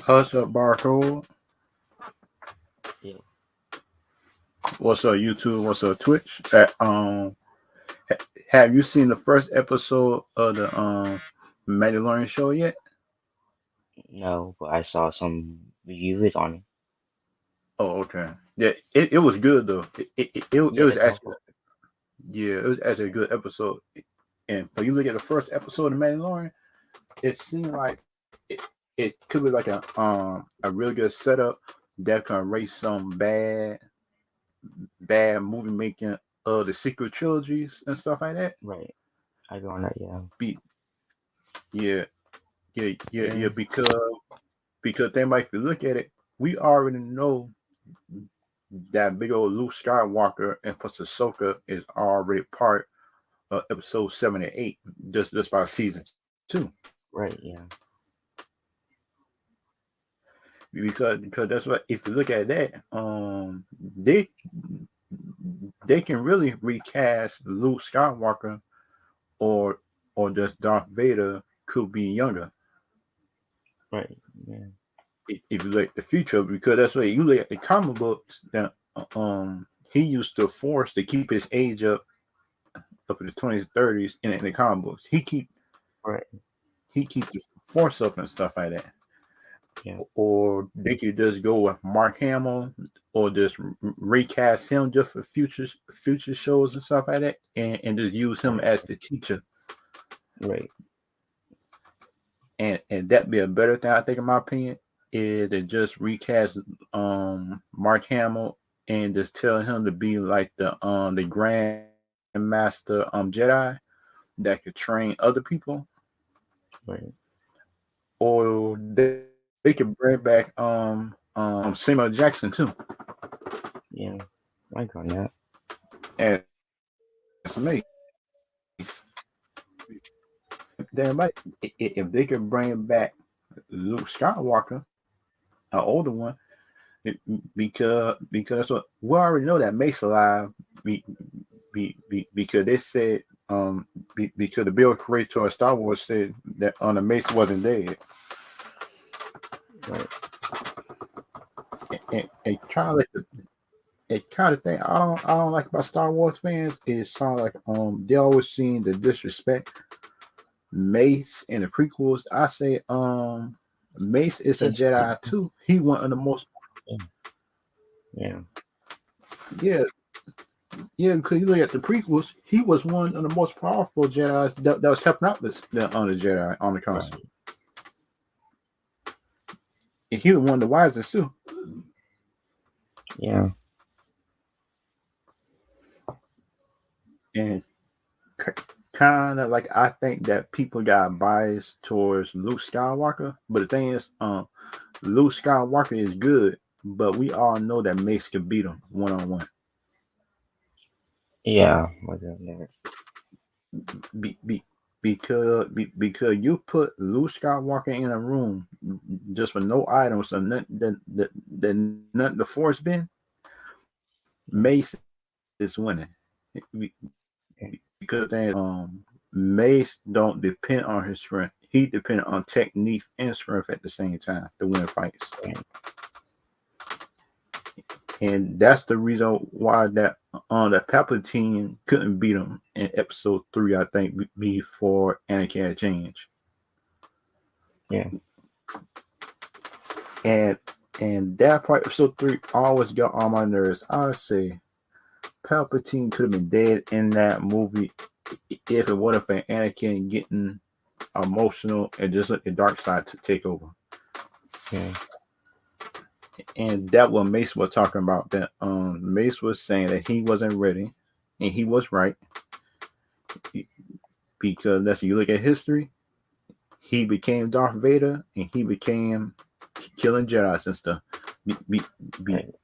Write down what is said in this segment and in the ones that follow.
What's up, Barcode? Yeah. What's up, YouTube? What's up, Twitch? Have you seen the first episode of the Mandalorian show yet? No, but I saw some reviews on it. Oh, okay. Yeah, it was good though. It Yeah, was it's actually also it was actually a good episode. And when you look at the first episode of Mandalorian, it seemed like it could be like a really good setup that can erase some bad movie making of the sequel trilogies and stuff like that. right. I go on that. Yeah. Be yeah, yeah, Yeah. because they might if you look at it, we already know that big old Luke Skywalker and plus Ahsoka is already part of episode 7 and 8, just by season two. Right. Yeah. Because that's what if you look at that, they they can really recast Luke Skywalker or just Darth Vader could be younger Right. Yeah. if you look at the future, because that's what you look at the comic books that he used to force to keep his age up in the 20s, 30s in the comic books. Right. He keep the force up and stuff like that. Yeah. Or they could just go with Mark Hamill or just recast him just for future shows and stuff like that, and just use him Right. as the teacher, Right. and that be a better thing I think in my opinion is to just recast Mark Hamill and just tell him to be like the Grandmaster Jedi that could train other people, Right. or they could bring back Samuel Jackson too, Yeah. I go on that. as Mace. They might if they could bring back Luke Skywalker, an older one, because what we already know that Mace alive, be, because they said because the Bill creator of Star Wars said that on the Mace wasn't dead, Right. and kind of like it kind of thing I don't like about Star Wars fans is sound like they always seem to disrespect Mace in the prequels. I say Mace is a Since Jedi too. He one of the most yeah. Yeah. yeah because you look at the prequels, he was one of the most powerful Jedi that was helping out on the Jedi on the council, Right. and he was one of the wisest too. Yeah. And kind of like I think that people got biased towards Luke Skywalker, but the thing is, Luke Skywalker is good, but we all know that Mace can beat him 1-on-1. Yeah. I go on that. Be, be, because you put Luke Skywalker in a room just with no items and nothing the force been, Yeah. Mace is winning. Yeah. Because Mace don't depend on his strength. He depends on technique and strength at the same time to win fights. Right. And that's the reason why that Palpatine couldn't beat him in episode 3, I think, before Anakin had changed. Yeah. And that part episode 3 always got on my nerves. I would say Palpatine could have been dead in that movie if it wasn't for Anakin getting emotional and just let the dark side to take over. Yeah. And that what Mace was talking about. That Mace was saying that he wasn't ready, and he was right because that's you look at history. He became Darth Vader, and he became killing Jedi's and stuff. Be, be, be, Right.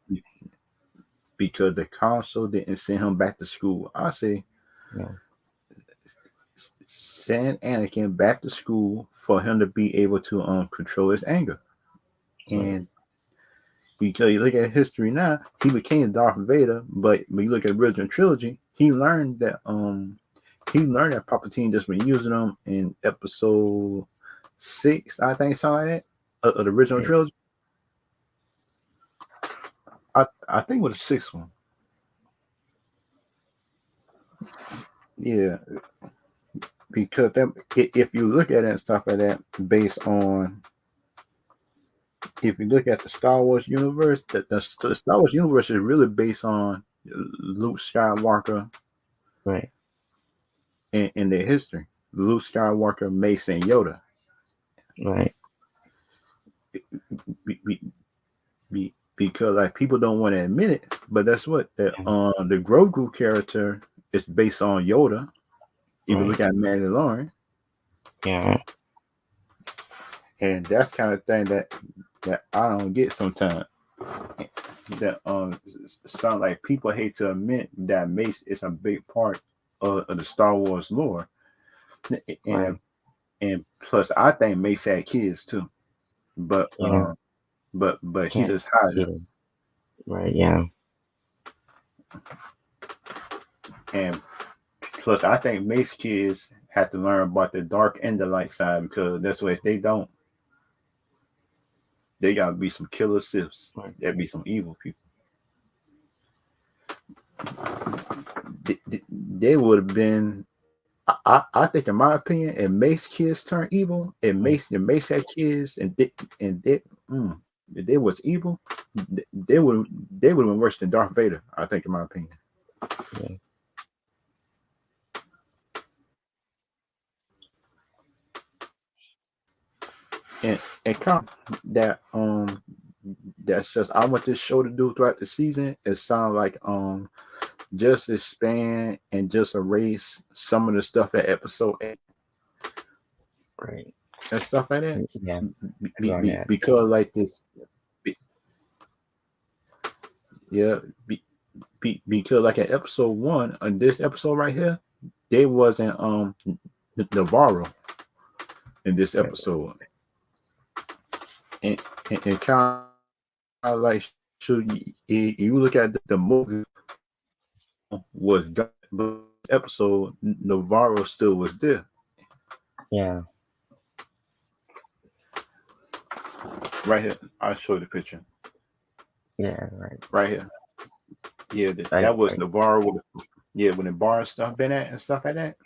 because the council didn't send him back to school. I say Yeah. send Anakin back to school for him to be able to control his anger. Right. And because you look at history now, he became Darth Vader, but when you look at the original trilogy, he learned that Palpatine just been using him in episode 6, I think, something like that. of the original Right. trilogy. I think it was the sixth one. Yeah, because that if you look at it and stuff like that, based on if you look at the Star Wars universe, the Star Wars universe is really based on Luke Skywalker Right. in their history. Luke Skywalker, Mace, and Yoda. Right. Be, be, because like people don't want to admit it, but that's what Yeah. the Grogu character is based on Yoda. If you look Right. at Mandalorian, Yeah. and that's kind of thing that I don't get sometimes. That sound like people hate to admit that Mace is a big part of the Star Wars lore, and Right. and plus I think Mace had kids too, but Yeah. but he Can't just hide see them, them. Right. Yeah. and plus I think Mace kids have to learn about the dark and the light side because that's what if they don't, they gotta be some killer Siths. Right. There be some evil people. They would have been. I think, in my opinion, if Mace kids turn evil, Right. if Mace had kids if they was evil, they would have been worse than Darth Vader. I think, in my opinion, Yeah. and come that that's just I want this show to do throughout the season. It sounds like just expand and just erase some of the stuff at episode 8 Right. and stuff like that. Yeah. Agree on that. Because like this, be- yeah, because like in episode 1 on this episode right here, they wasn't Navarro in this Right. episode, and kind of like should you look at the movie was done, but episode Navarro still was there. Yeah. Right here, I'll show you the picture. Yeah. Right. Right here, yeah, I. that was I. Navarro with yeah when the bar and stuff been at and stuff like that.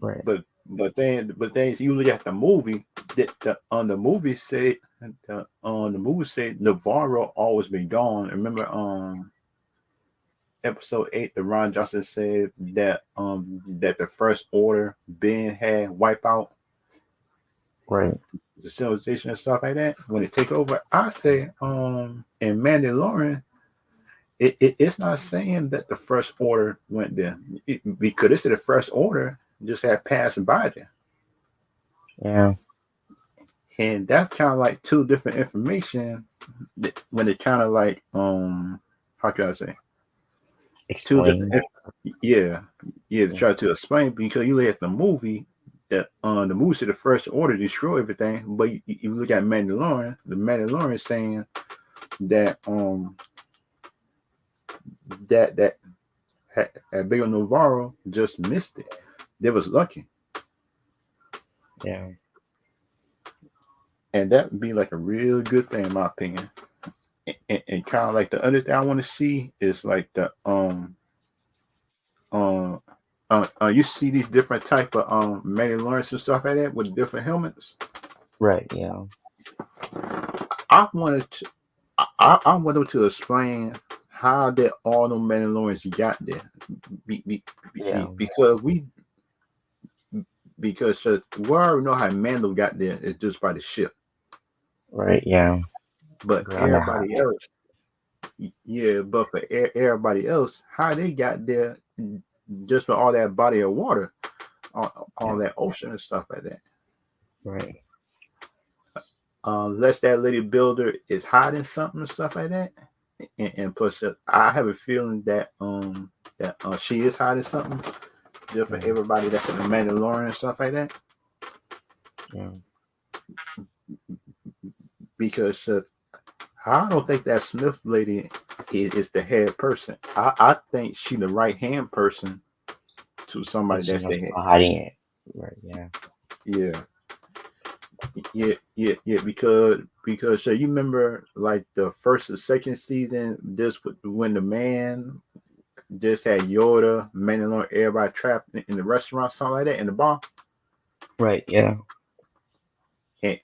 Right. But then you look at the movie that on the movie said on the movie said Navarro always been gone. Remember episode 8 the Ron Johnson said that the first order Ben had wipe out Right. the civilization and stuff like that when it take over. I say in Mandalorian it's not saying that the first order went there because it's the first order just had passed by there. Yeah. And that's kind of like two different information when it kind of like how can I say two different Explain. yeah to Yeah. try to explain because you look at the movie that the movie said the first order destroy everything, but you look at Mandalorian, the Mandalorian is saying that that Big Navarro just missed it. They was lucky, Yeah. and that would be like a real good thing in my opinion. And kind of like the other thing I want to see is like the um you see these different type of Mandalorians and stuff like that with different helmets. Right. Yeah. I wanted to I wanted to explain how that all the Mandalorians got there. Yeah. Because we already know how Mandal got there is just by the ship. Right. Yeah. But Agree on that. everybody else, yeah, but for everybody else, how they got there just with all that body of water, all Yeah. that ocean and stuff like that. Right. Unless that lady builder is hiding something and stuff like that. And plus, I have a feeling that she is hiding something just for Yeah. everybody that's in the Mandalorian and stuff like that. Yeah. Because I don't think that Smith lady is the head person. I think she the right hand person to But somebody she's that's not the head. hiding it. Right. Yeah. Yeah, yeah. Because so you remember like the first or second season, this when the man just had Yoda, Mandalorian, everybody trapped in the restaurant, something like that, in the bar, Right, yeah, and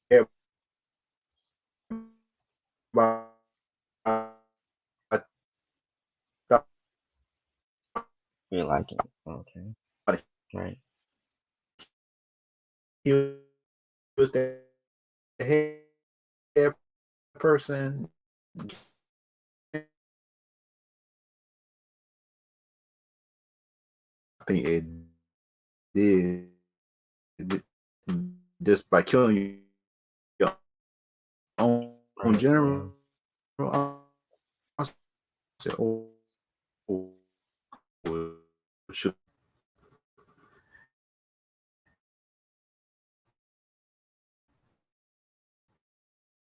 everybody thought you like it. Okay, right, he was the head person. I think it did just by killing your own right, yeah, general. I said, oh, shoot.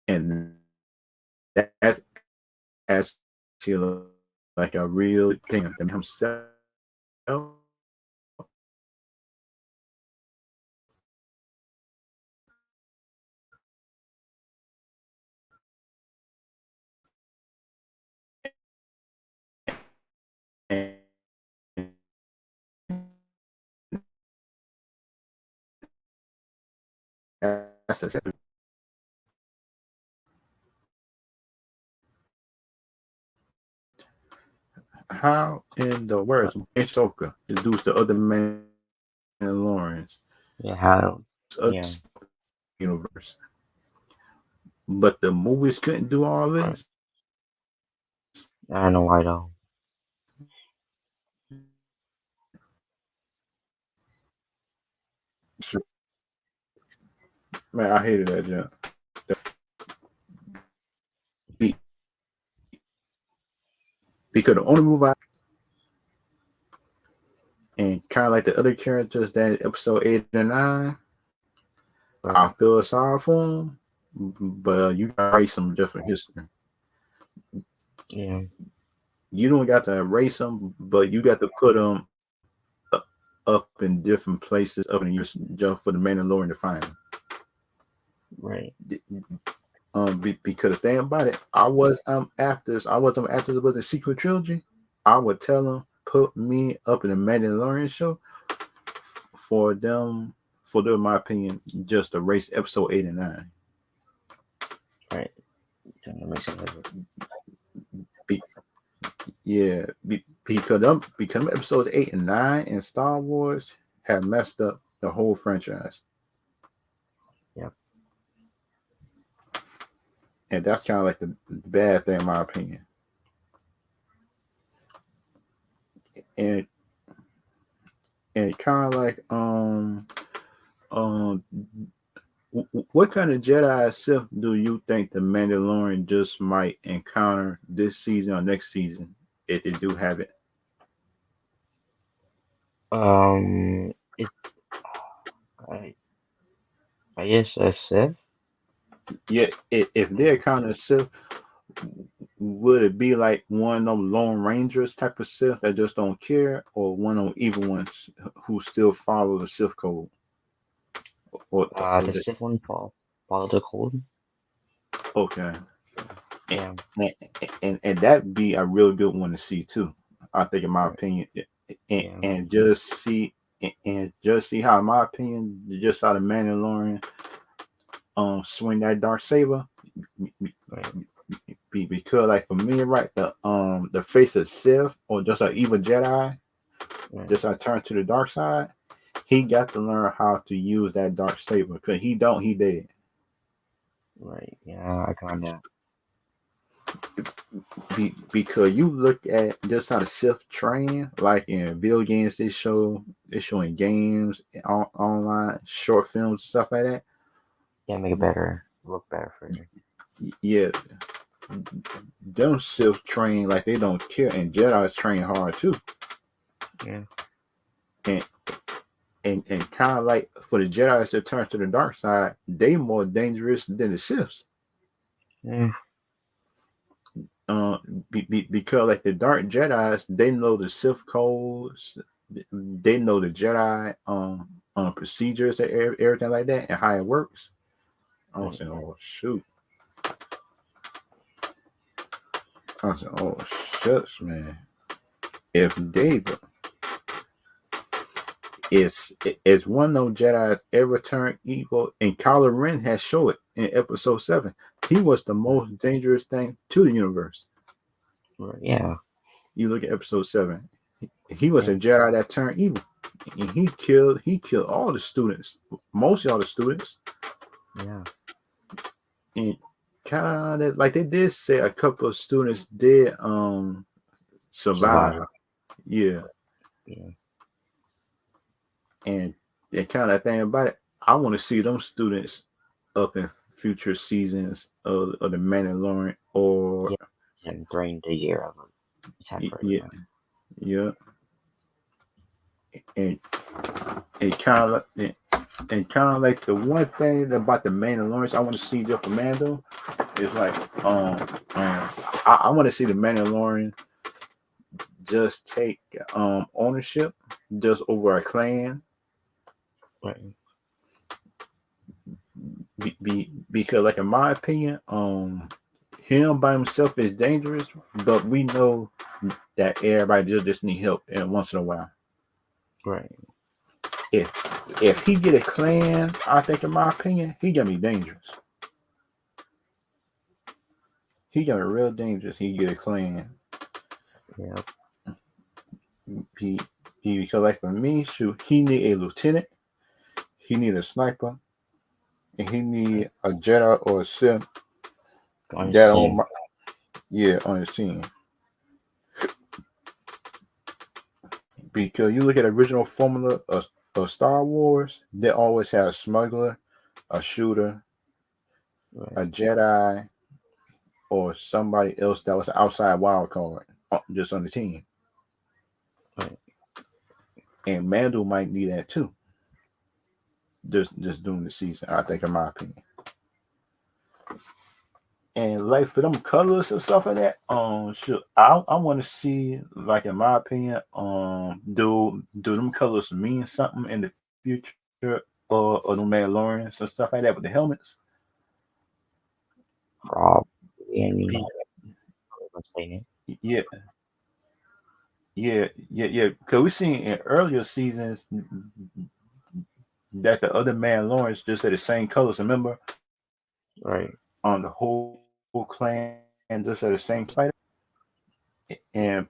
And that's actually like a real thing of himself. And that's exactly how in the uh, words Ahsoka seduce the other Mandalorians yeah, how, of yeah, the universe. But the movies couldn't do all right. this. I don't know why though. Man, I hated that jump. Because the only movie and kind of like the other characters that episode 8 and 9, I Right, feel sorry for them, but you gotta erase some different history. yeah, You don't got to erase them, but you got to put them up in different places up in the years just for the Mandalorian to find them. right, Because the thing about it, I was after the secret trilogy. I would tell them put me up in the Mandalorian show for them in my opinion, just erase episode 8 and 9. right. Trying to make sense of it. Be, yeah, because them episodes 8 and 9 in Star Wars have messed up the whole franchise, Yep. and that's kind of like the bad thing in my opinion. And kind of like um what kind of Jedi Sith do you think the Mandalorian just might encounter this season or next season if they do have it? It, I, I guess a Sith. Yeah, if they're kind of Sith, would it be like one of them Lone Rangers type of Sith that just don't care, or one of them evil ones who still follow the Sith code, or The just Sith one follow the code. okay? And, Yeah, and that be a real good one to see too. I think, in my right, opinion, yeah, and just see how, in my opinion, just how the Mandalorian swing that dark saber. right, Because like for me, right, the face of Sith or just an evil Jedi, right, just I turn to the dark side. He got to learn how to use that dark saber because he dead. right. Yeah, I kinda. Because you look at just how the Sith train, like in video games, they showing games online, short films, stuff like that. Yeah, make it better, look better for you. Yeah, them Sith train like they don't care, and Jedi's train hard too. Yeah, And and kind of like for the Jedi's that turn to the dark side, they more dangerous than the Siths. yeah, Uh, because like the Dark Jedi's, they know the Sith codes, they know the Jedi procedures and everything like that and how it works. I was right, saying, oh shoot. I was saying, oh shucks, man. If David is one of those Jedi's ever turned evil, and Kylo Ren has shown it in Episode 7. He was the right, most dangerous thing to the universe. right, yeah, You look at Episode 7. He was yeah, a Jedi that turned evil. And he killed all the students, mostly all the students. yeah. And kind of like they did say a couple of students did survive. Survive. Yeah. Yeah, And kind of thing about it, I want to see them students up in future seasons of the Mandalorian or yeah. And during the year of attack for yeah, everyone. yeah, and and kind of like the one thing about the Mandalorians I want to see just for Mando is like I want to see the Mandalorian just take ownership just over a clan Right, because like in my opinion him by himself is dangerous, but we know that everybody just need help and once in a while. right. If he get a clan, I think in my opinion, he gonna be dangerous. He gonna be real dangerous. He get a clan. Yeah, He because like for me, shoot, he need a lieutenant, he need a sniper, and he right. need a Jedi or a Sith On his that on team. my yeah on his team. Because you look at the original formula of Star Wars, they always had a smuggler, a shooter, Right, a Jedi, or somebody else that was an outside wild card just on the team. right. And Mandel might need that too. Just during the season, I think, in my opinion. And like for them colors and stuff like that, sure, I want to see like in my opinion, do them colors mean something in the future or the Mandalorians and stuff like that with the helmets? Probably. I mean, Be, let's say it. yeah, yeah. Because we seen in earlier seasons that the other Mandalorians just had the same colors. Remember, Right. on the whole clan just had the same colors like that.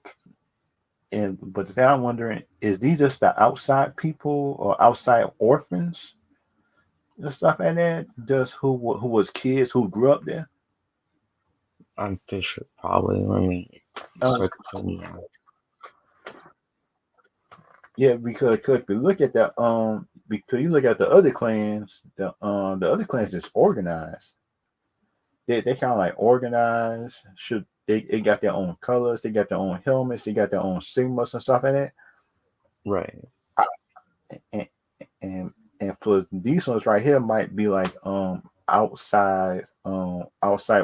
And but the thing I'm wondering is these just the outside people or outside orphans and stuff like that, just who was kids who grew up there. I'm pretty sure probably. I mean, it's Uh, circa 20 now. yeah, because if you look at the because you look at the other clans is organized. They kind of like organized. Should they got their own colors, they got their own helmets, they got their own sigmas and stuff like that. Right. And and and plus these ones right here might be like outside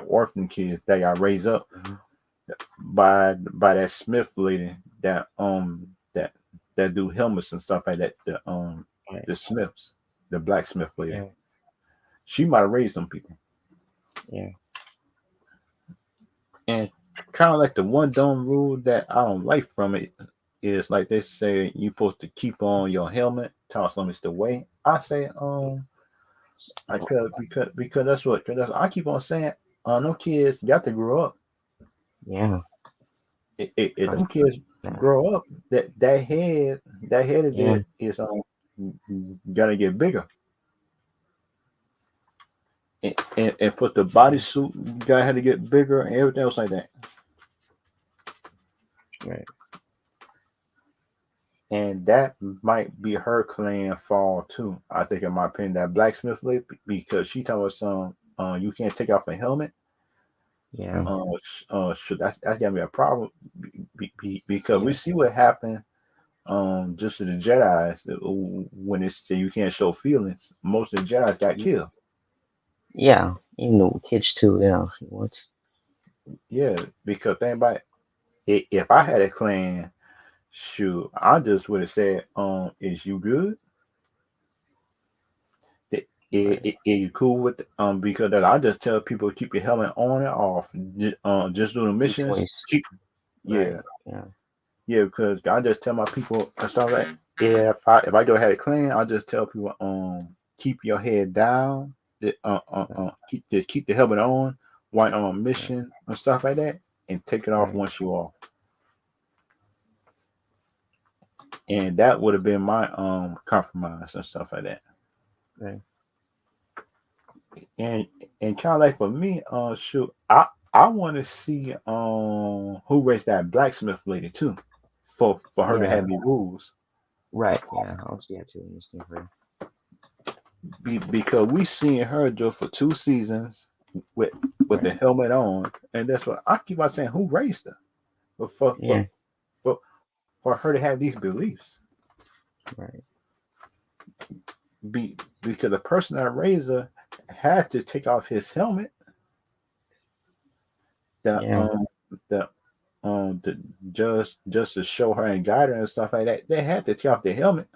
orphan kids that got raised up Hmm. by that Smith lady that do helmets and stuff like that. Right. The Smiths, the blacksmith lady. Yeah. She might have raised them people. Yeah. And kind of like the one dumb rule that I don't like from it is like they say you're supposed to keep on your helmet, toss limits the way. I say I could because that's what cause that's, I keep on saying no kids got to grow up. Yeah. If Right. them kids Yeah. grow up, that head of Yeah. it is gonna get bigger. And put the Yeah. bodysuit guy had to get bigger and everything else like that. Right. And that might be her clan fall too. I think, in my opinion, that blacksmith lady because she told us you can't take off a helmet. Yeah. Should that's gonna be a problem because we Yeah. see what happened just to the Jedi's when it's you can't show feelings. Most of the Jedi's got Y- killed. Yeah. Even the kids too. Yeah. What? Yeah, because think about it, if I had a clan, shoot, I just would have said, is you good? Right. You cool with because that I just tell people keep your helmet on and off. Just doing Your missions. choice. Keep yeah, Right. Yeah. yeah. Because I just tell my people and stuff like if I do have it clean, I just tell people keep your head down. Right. Keep the helmet on while on a Right. mission and stuff like that, and take it off Right. once you off. And that would have been my compromise and stuff like that. Right. And kind of like for me, shoot, I want to see who raised that blacksmith lady too, for her to Yeah. have the rules. Right. Yeah. I'll see that too in this game for you. Because we seen her just for 2 seasons with Right. the helmet on, and that's what I keep on saying. Who raised her? But Yeah. for for her to have these beliefs, Right. because the person that raised her had to take off his helmet. The Yeah. the the, just to show her and guide her and stuff like that. They had to take off the helmet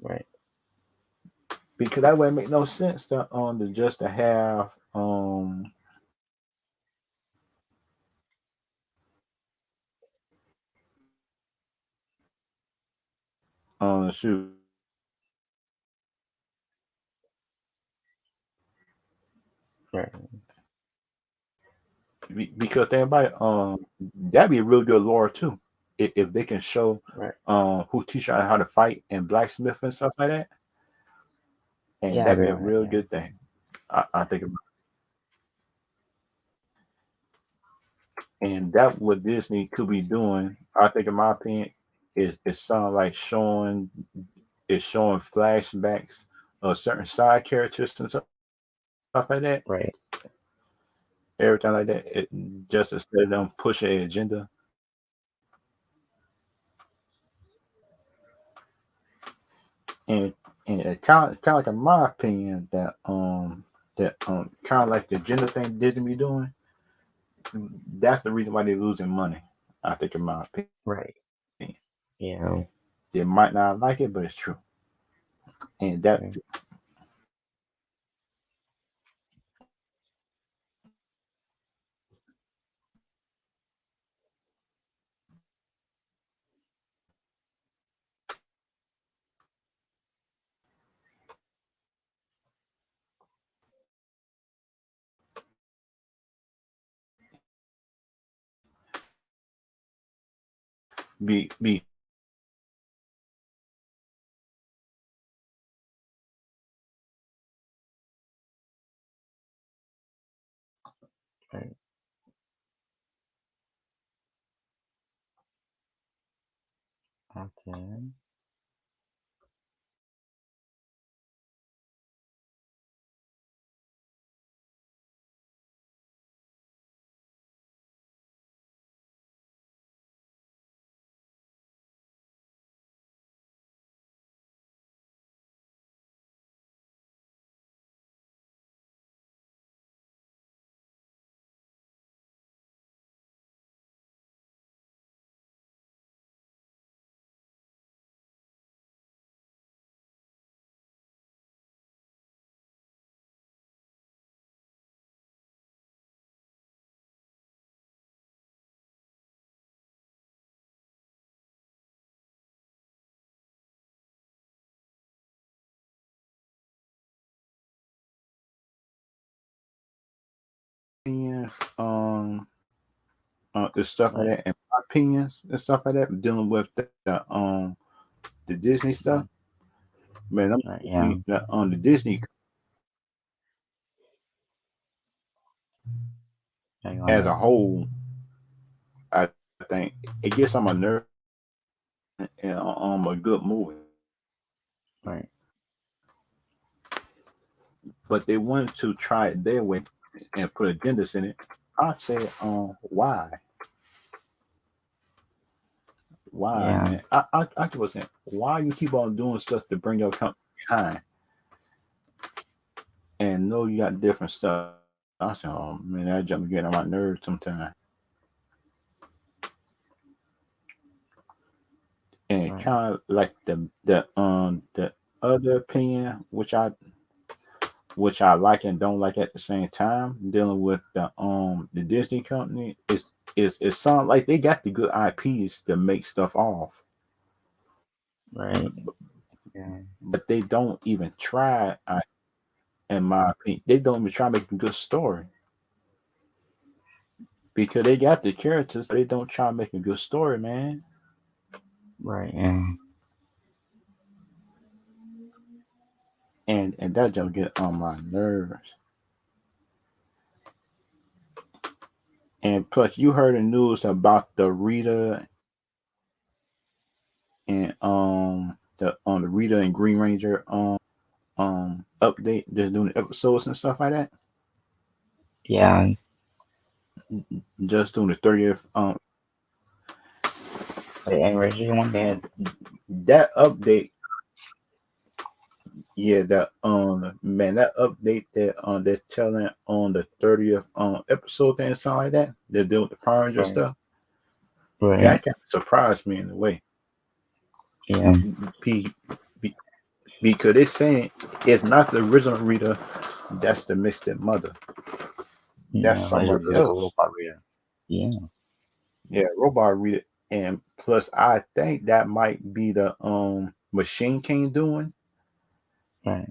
Right. because that would make no sense to just to have shoot Right. because everybody that'd be a real good lore too if they can show Right. who teach her how to fight and blacksmith and stuff like that, and Yeah. that'd be Very a much. real Yeah. good thing. I think and that what Disney could be doing. I think in my opinion is something like showing flashbacks of certain side characters and stuff like that. Right. Everything like that. Just instead of them pushing an agenda, and it kind of like in my opinion that kind of like the agenda thing Disney be doing. That's the reason why they're losing money. I think in my opinion, Right. Yeah. they might not like it, but it's true. And that Right. be Right. Okay. opinions, the stuff like Right. that, and my opinions and stuff like that, dealing with the Disney stuff. Right. Man, Right. Yeah. the Disney Hang on. as a whole, I think it gets on my nerve and a good movie. Right. But they wanted to try it their way and put agendas in it. I say, why? Why, Yeah. man? I was saying, why you keep on doing stuff to bring your company behind and know you got different stuff? I said, oh man, that jump getting on my nerves sometimes. And Right. kind of like the other opinion, which I which I like and don't like at the same time. Dealing with the Disney company is it sounds like they got the good IPs to make stuff off, right. Yeah, but they don't even try. In my opinion, they don't even try to make a good story because they got the characters, but they don't try to make a good story, man. right. Yeah, And that just get on my nerves. And plus, you heard the news about the Rita and the Rita and Green Ranger update, just doing the episodes and stuff like that. yeah. Just doing the 30th The anniversary one. and that update, yeah, that man, that update that they're telling on the 30th episode and something like that. They're doing with the Power Ranger Right, stuff. right. That kind of surprised me in a way. Yeah, Be, because they're saying it's not the original Rita, that's the mystic mother. That's yeah. It's somebody like a else. robot reader. Yeah, Yeah, robot Rita. And plus I think that might be the Machine King doing. right,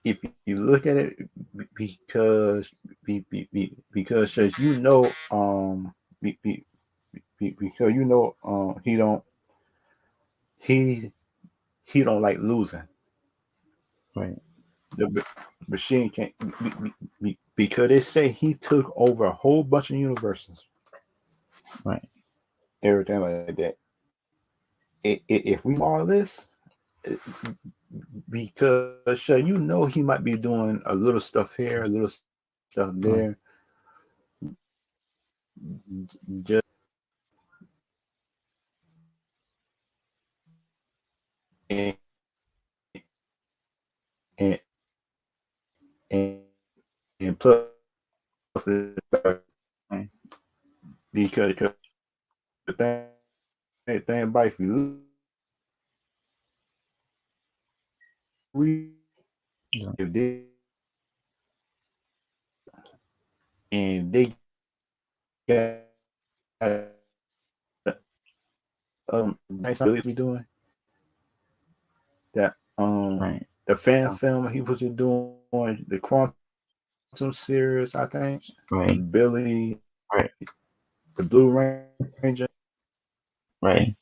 If you look at it, because because as you know, be, be, because you know, he he don't like losing. right, The machine can't because they say he took over a whole bunch of universes, right, everything like that. If we all this, because you know he might be doing a little stuff here, a little stuff there, right, just and and and plus right. because the thing about if you Yeah, if they and they got nice ability to be doing that right. the fan Yeah, film he was doing the Quantum series, I think right, Billy right, the Blue Ranger right.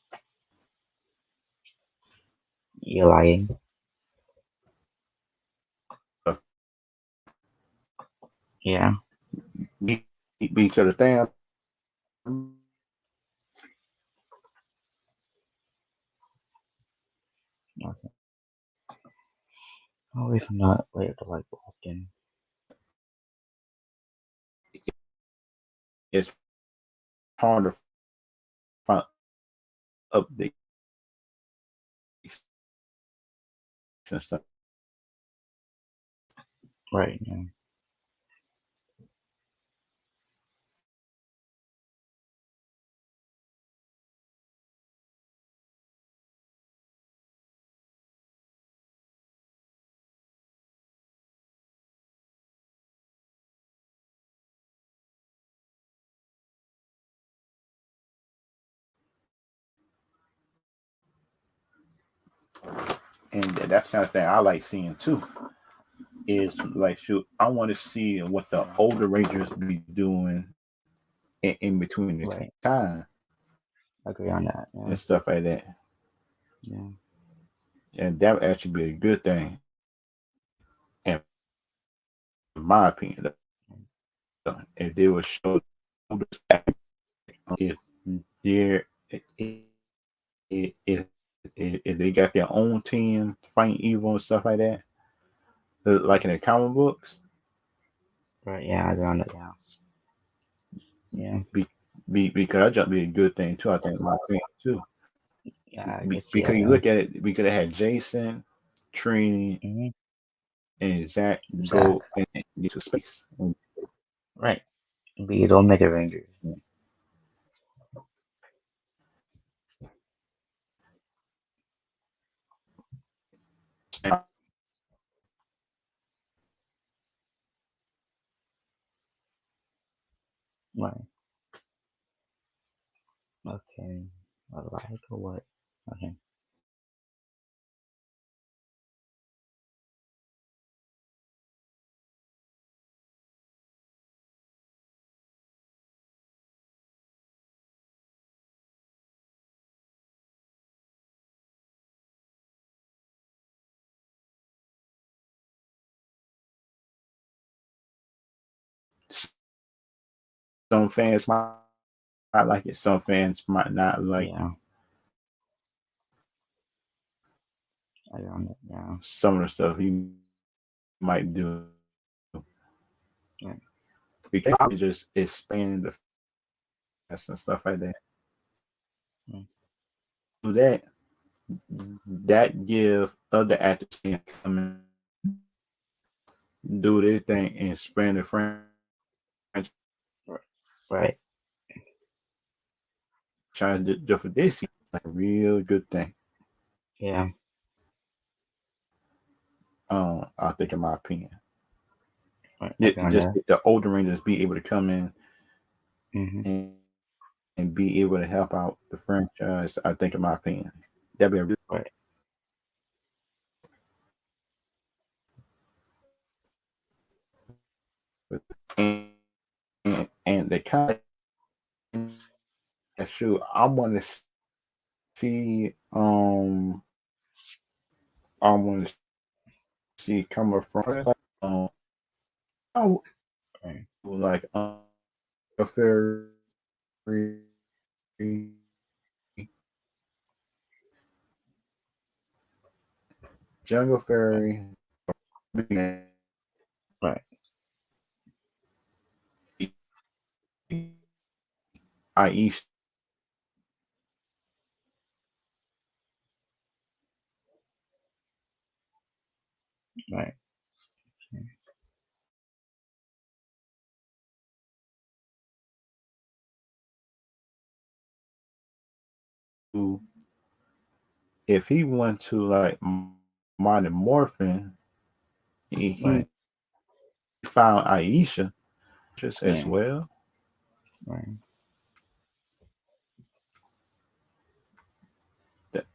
You're lying. uh, Yeah. because the thing Okay. Always not like to like often. it's hard to find updates and stuff. Right. Yeah. And that's the kind of thing I like seeing too. Is like shoot, I want to see what the Yeah. older Rangers be doing in between the Right. time Agree on that. and Yeah. stuff like that. Yeah. And that would actually be a good thing, in my opinion. If they would show if they're if, if they got their own team fighting evil and stuff like that, like in the comic books, Right. Yeah. Agree on that. Yeah. Yeah. be, because that just be a good thing too. I think in my opinion too. Yeah. I guess. Yeah. Because you Yeah. look at it, because they had Jason, Trini, Mm-hmm. and Zach Zach. go into space. And, Right. Be it Omega Rangers. Okay. I like or what? Okay. Some fans might like it, some fans might not like Yeah. I don't know. Yeah. some of the stuff he might do. Yeah. Because he just expand the fans and stuff like that. Mm, Do that, that give other actors can come and do their thing and expand the franchise right. Right. just for this season. Like a real good thing. Yeah. I think in my opinion. Right. I can Just under. the older rangers be able to come in Mm-hmm. and, and be able to help out the franchise. I think in my opinion, that'd be a Right. and, and the kind of shoot I want to see. I want to see coming from I would Right. like Fairy, Jungle Right. Fairy, Right. Aisha. Right. If he went to like Mighty Morphin, he Right. found Aisha just as Yeah. well. Right.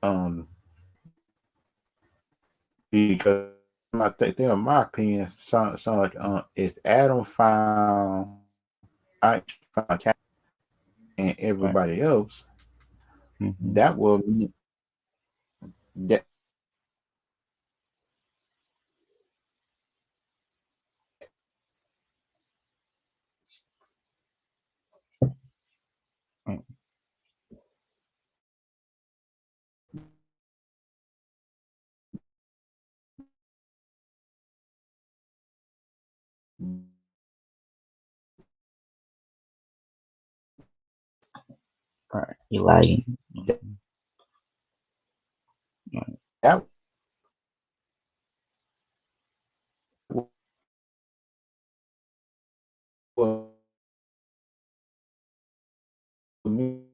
Um, because my thing, in my opinion, sound like is Adam found Aisha found Cat and Right. everybody else. Mm-hmm. That will mean that Right. Right. You lagging. that, Mm-hmm. Right. that will mean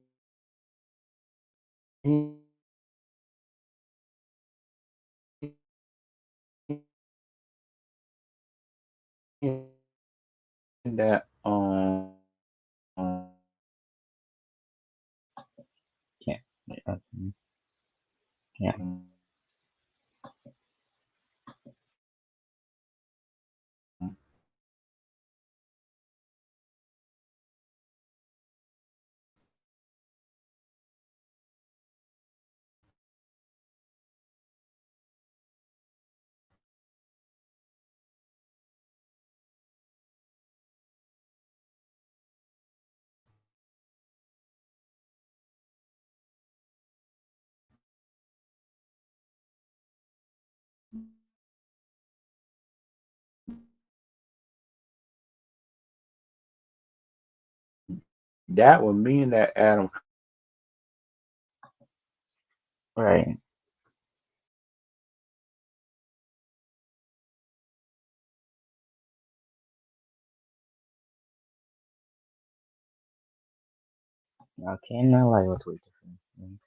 that Yeah. Yeah. Okay. Yeah. that would mean that Adam Right. Okay. Now like was way different.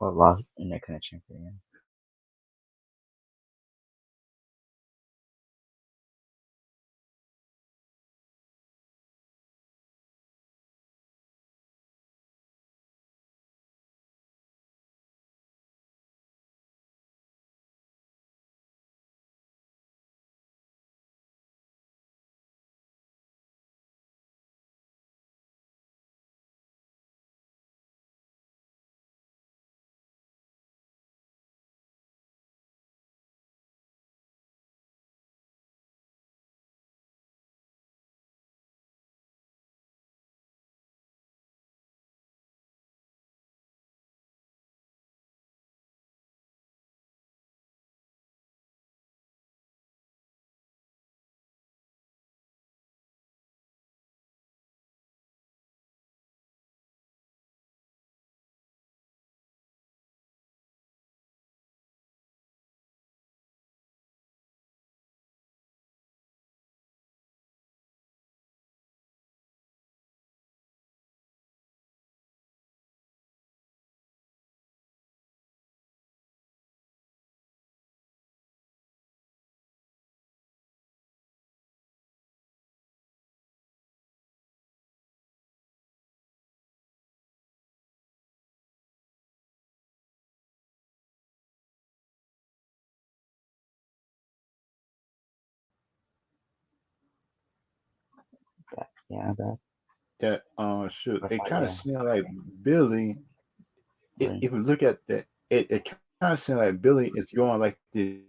Or lost internet connection for you. Yeah, that that shoot, I it thought kind of yeah, seemed like Billy. right. If you look at that, it kind of seemed like Billy is going like the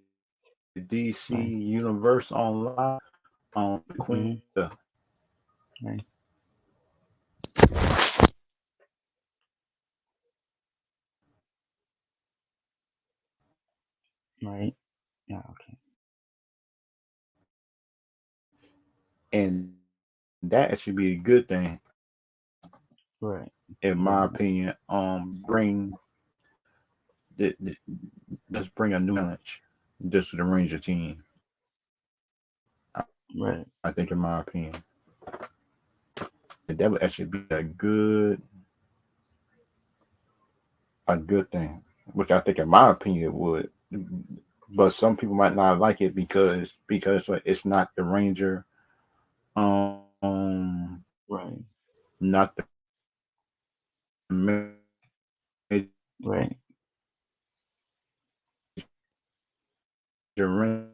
DC universe Right. online. The Queen Mm-hmm. stuff. Right. Right. Yeah, okay. And that should be a good thing, Right. in my Yeah. opinion. Bring the let's bring a new challenge just to the Ranger team. Right. I think, in my opinion, that would actually be a good thing, which I think, in my opinion, it would. But some people might not like it because it's not the Ranger, um, Right. not the Major Right. Rentos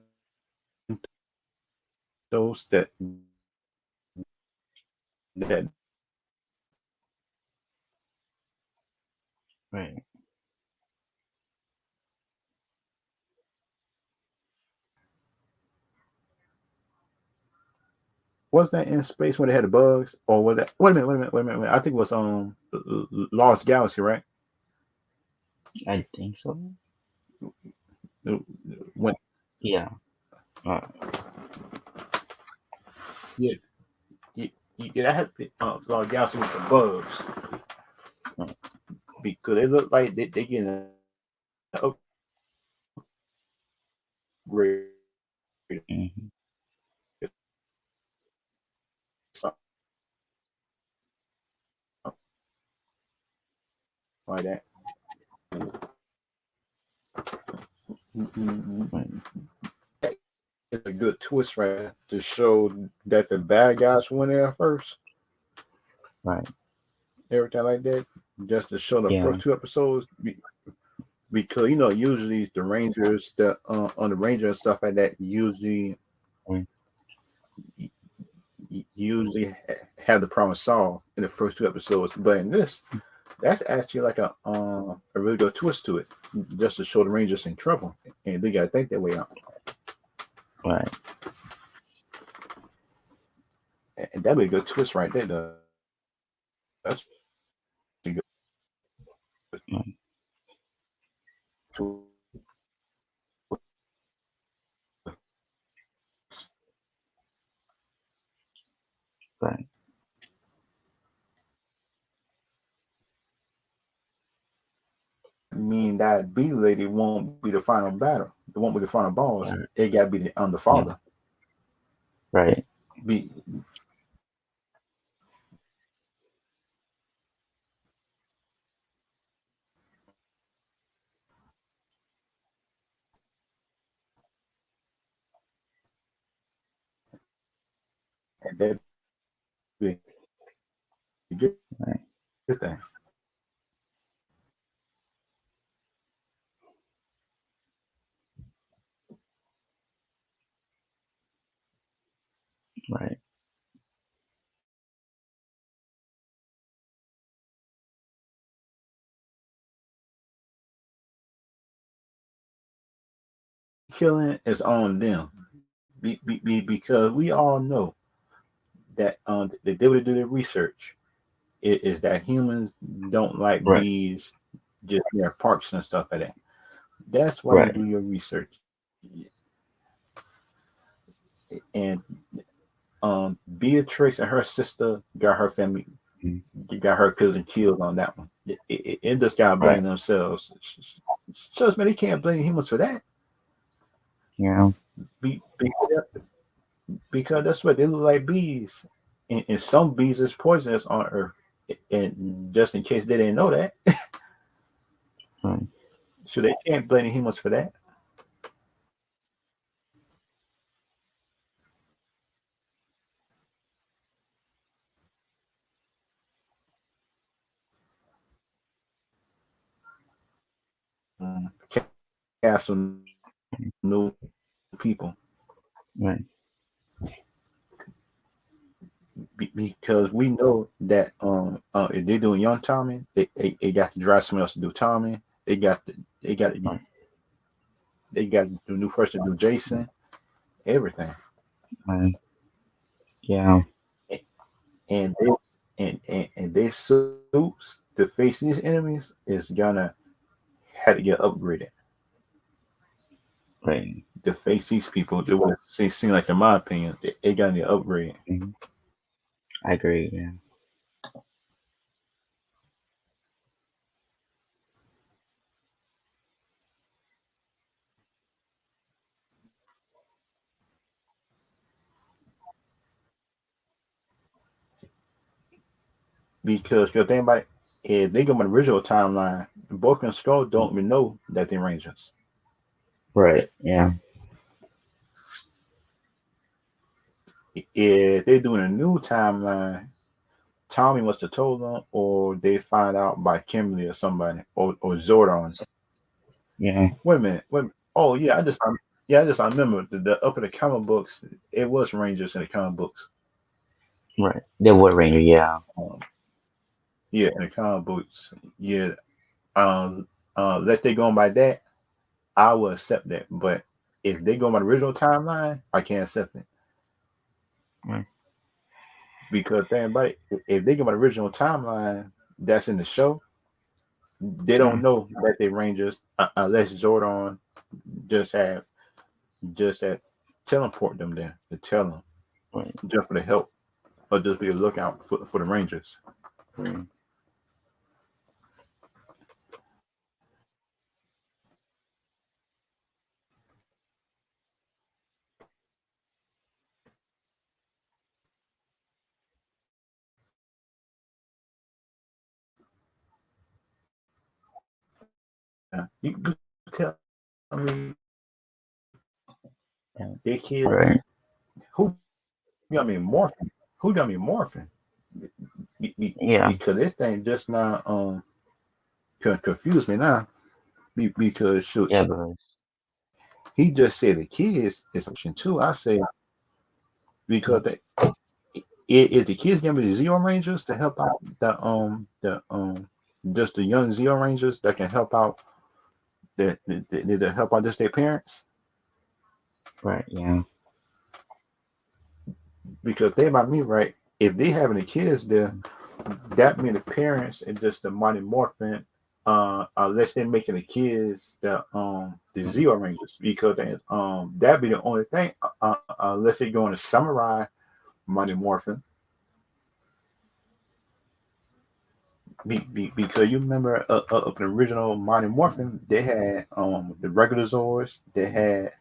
that Right. was that in space when they had the bugs, or was that? Wait a minute. I think it was Lost Galaxy, right? I think so. When Yeah. Uh, yeah, yeah, yeah, that had to be Lost Galaxy with the bugs, right. because they look like they getting an upgrade Mm-hmm. something like that. Right. It's a good twist right there to show that the bad guys went there first, Right. everything like that, just to show the Yeah. first two episodes. Because usually the Rangers, the on the Ranger and stuff like that, Right. usually have the problem solved in the first two episodes. But in this, that's actually like a really good twist to it, just to show the Rangers in trouble, and they got to think that way out. Right. And that'd be a good twist right there. That's a good Right. twist. Right. Mean that B lady won't be the final battle. It won't be the final boss. Right. It got to be the Yeah. father. Right. Be and that be a Right. good thing. Right. Killing is on them. Because we all know that they would do their research. Is that humans don't like Right. bees just in their parks and stuff like that. That's why you Right. do your research. And Beatrix and her sister got her family, Mm. got her cousin killed on that one. It just gotta Right. blame themselves. Just man, they can't blame humans for that. Yeah. Be, be, because that's what they look like, bees. And some bees is poisonous on Earth. And just in case they didn't know that, Right. so they can't blame the humans for that. Um, Cast some new people. Right. because we know that if they're doing young Tommy, they got to drive someone else to do Tommy. They got the, they got Right. they got the new person to do Jason. Everything, Right. Yeah. and and their suits to face these enemies is gonna have to get upgraded Right. to face these people. It would seem like, in my opinion, they got to get upgraded Hmm. I agree. Yeah. because the thing about it, if they go on the original timeline, Bulk and Skull don't even know that they're Rangers. Right. Yeah. If they're doing a new timeline, Tommy must have told them, or they find out by Kimberly or somebody, or Zordon. Yeah. Wait a minute, wait. A minute. Oh yeah, I just remember the up in the comic books, it was Rangers in the comic books. Right. The Wood Ranger. Yeah. Um, yeah, in the comic books, yeah. Let's they going by that, I will accept that. But if they go by the original timeline, I can't accept it Right. because think about it, if they go by the original timeline that's in the show, they Yeah. don't know that they Rangers unless Zordon just have just had teleport them there to tell them Right. just for the help or just be a lookout for the Rangers. Right. You tell me Yeah. they kids Right. who got me morphing? Who got me morphing? Yeah. Because this thing just now confused me now. Because shoot, Yeah. But he just said the kids is option two. I say yeah. because is the kids gonna be the Zero Rangers to help out the just the young Zero Rangers that can help out the help out just their parents Right. Yeah. because they about me right. If they having the kids there, that mean the parents and just the Mighty Morphin, unless they're making the kids the Mhm. Zero Rangers because that'd be the only thing unless they go on a Samurai Mighty Morphin. Because you remember of the original Mighty Morphin, they had the regular Zords, they had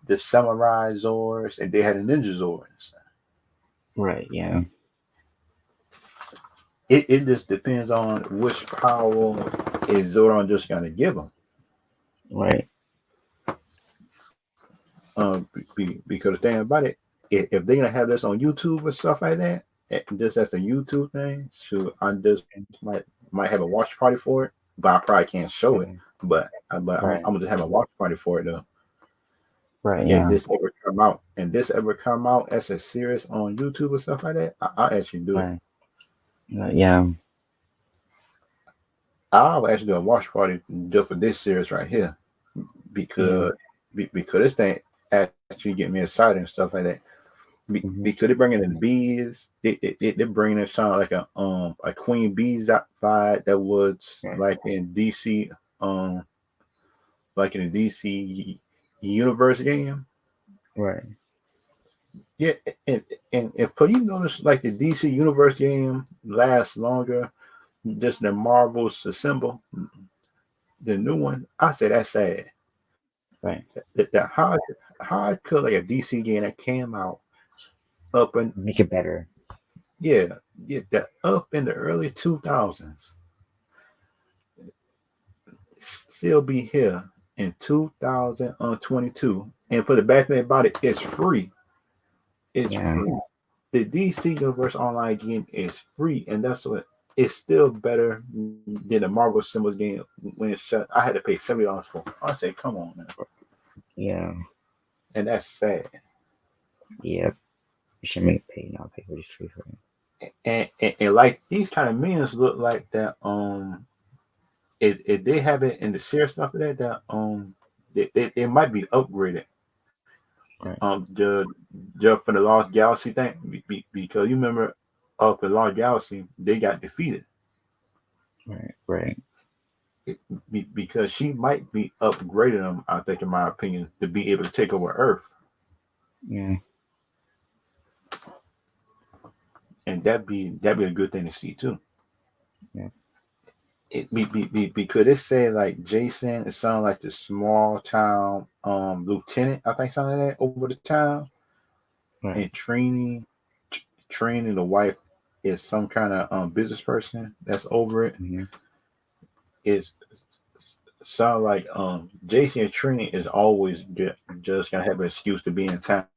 the Samurai Zords, and they had the Ninja Zords. Right. Yeah. It just depends on which power is Zordon just gonna give them. Right. Because the thing about it, if they're gonna have this on YouTube and stuff like that, just as a YouTube thing, sure, I just might have a watch party for it, but I probably can't show it. Okay. But I'm Right. gonna just have a watch party for it though. Right. If Yeah. this ever come out as a series on YouTube or stuff like that, I'll actually do it. Right. Yeah. I'll actually do a watch party just for this series right here Yeah. because because this thing actually get me excited and stuff like that. Hmm. Because they're bringing in bees, they're bringing in sound like a queen bees vibe that was Right. like in DC, um like in the DC universe game. Right. Yeah, and if you notice, like the DC universe game lasts longer just than Marvel's assemble the new one. I say that's sad. Right. That how could like a DC game that came out up in Make it better. yeah yeah that up in the early 2000s still be here in 2022 and put it back in about it, it's free. It's Yeah. free. The DC Universe Online game is free, and that's what it's still better than the Marvel Symbols game when it's shut. I had to pay $70 for it. I say, come on, man, Yeah. and that's sad. Yeah. You should make pay, not pay for this free for him. And like these kind of memes look like that. If they have it in the series stuff of that they might be upgraded. Right, Just for the Lost Galaxy thing, because you remember up in Lost Galaxy they got defeated. right, right. Because she might be upgrading them. I think, in my opinion, to be able to take over Earth, Yeah, and that'd be a good thing to see too. yeah, Because it said like Jason, it sounded like the small town lieutenant, I think, something like that over the town, and right. Trini, the wife, is some kind of business person that's over it. Mm-hmm. It's sound like Jason and Trini is always just gonna have an excuse to be in town.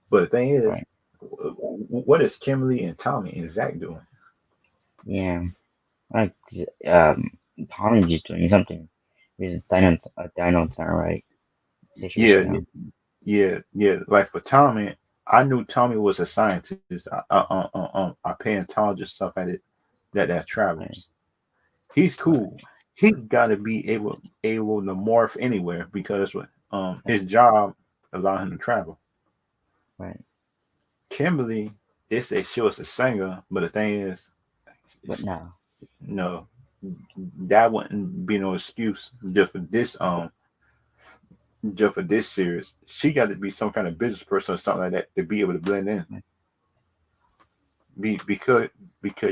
But the thing is, Right. what is Kimberly and Tommy and Zach doing? Yeah. Like, Tommy's just doing something. He's a dino town, right? They should Yeah, say him. yeah. Like for Tommy, I knew Tommy was a scientist, a paleontologist, stuff like it that Right, travels. He's right, cool. He got to be able to morph anywhere because right, his job allowed him to travel. right. Kimberly, they say she was a singer, but the thing But is, no, no, that wouldn't be no excuse just for this series. She got to be some kind of business person or something like that to be able to blend in. right, Because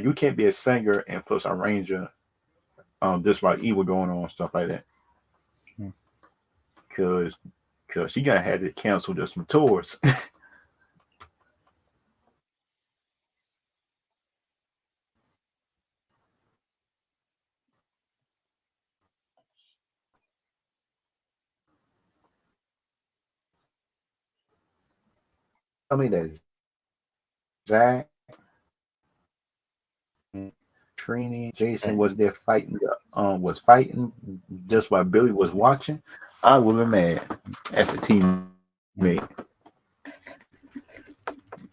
you can't be a singer and plus a ranger just about evil going on, stuff like that. yeah. Because she got had to cancel just some tours. Tell me that Zach, Trini, Jason But was there fighting, was fighting just while Billy was watching. I would be mad as a teammate. yeah,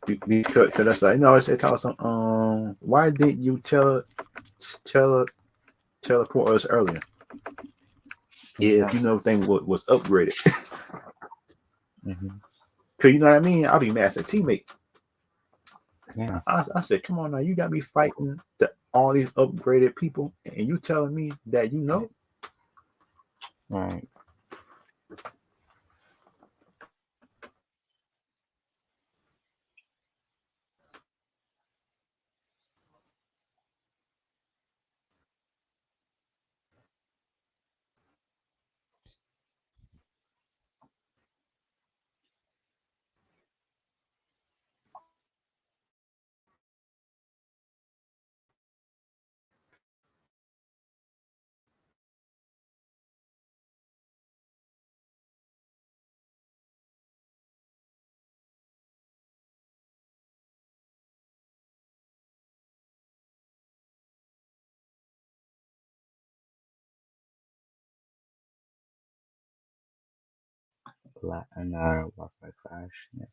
Because that's like, no, it's tell us, why didn't you tell teleport us earlier if you exactly. know thing was upgraded? Mm-hmm. Because you know what I mean? I'll be mad as a teammate. Yeah, I said, come on now, you got me fighting all these upgraded people, and you telling me that you right, know? right. Another Wi-Fi crash. Yeah.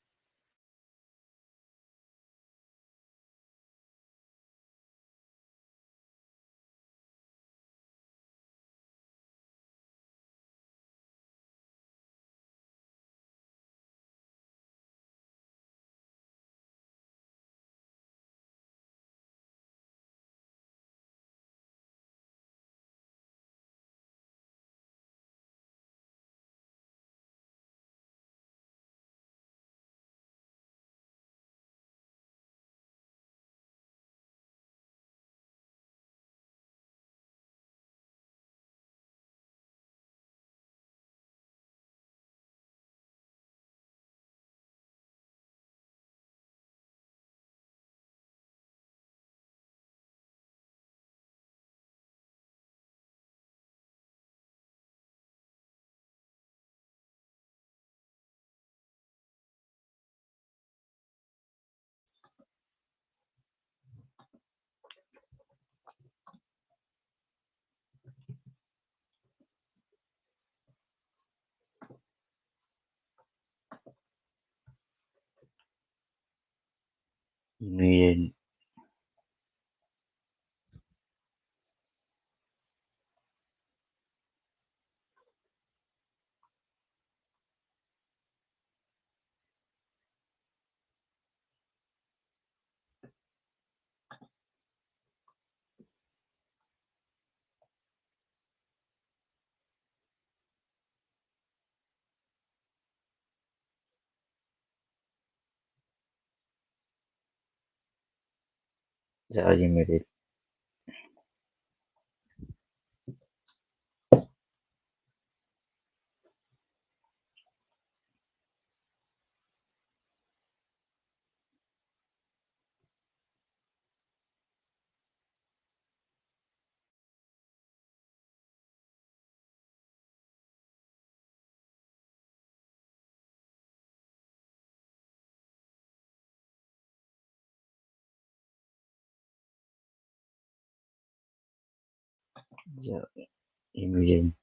You muted. Yeah, you muted. Yeah, you muted.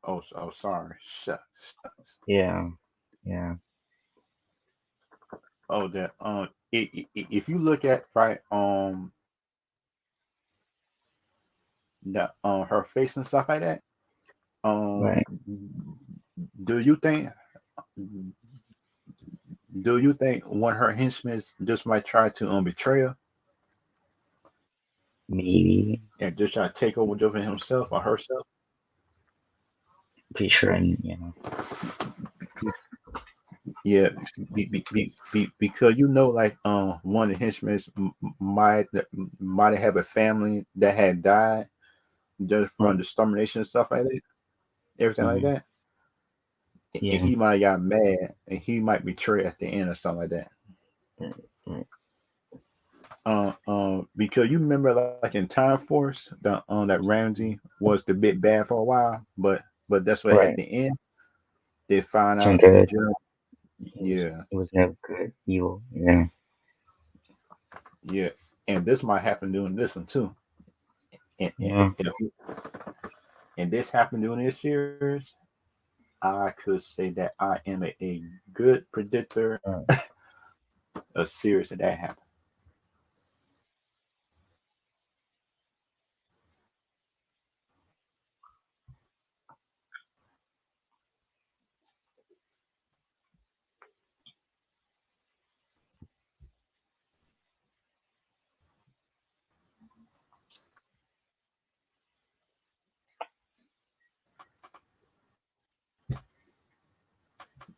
Oh, sorry. Shucks. Yeah, yeah, Oh, that if you look at right the her face and stuff like that, um, right. do you think one of her henchmen just might try to betray her Maybe. and just try to take over himself or herself? Pretty sure, and you know, Yeah, because like one of the henchmen might have a family that had died just from right. discrimination and stuff like that, everything like Mm-hmm. that. And Yeah, he might have got mad and he might betray at the end or something like that. right, right, Because you remember like in Time Force, that Ramsey was the bit bad for a while, but that's what at right. the end they find Turn out the good. general. It was, Yeah, it was never good. Evil. Yeah, yeah, and this might happen during this one too. yeah, And this happened during this series, I could say that I am a good predictor right. of series that happened.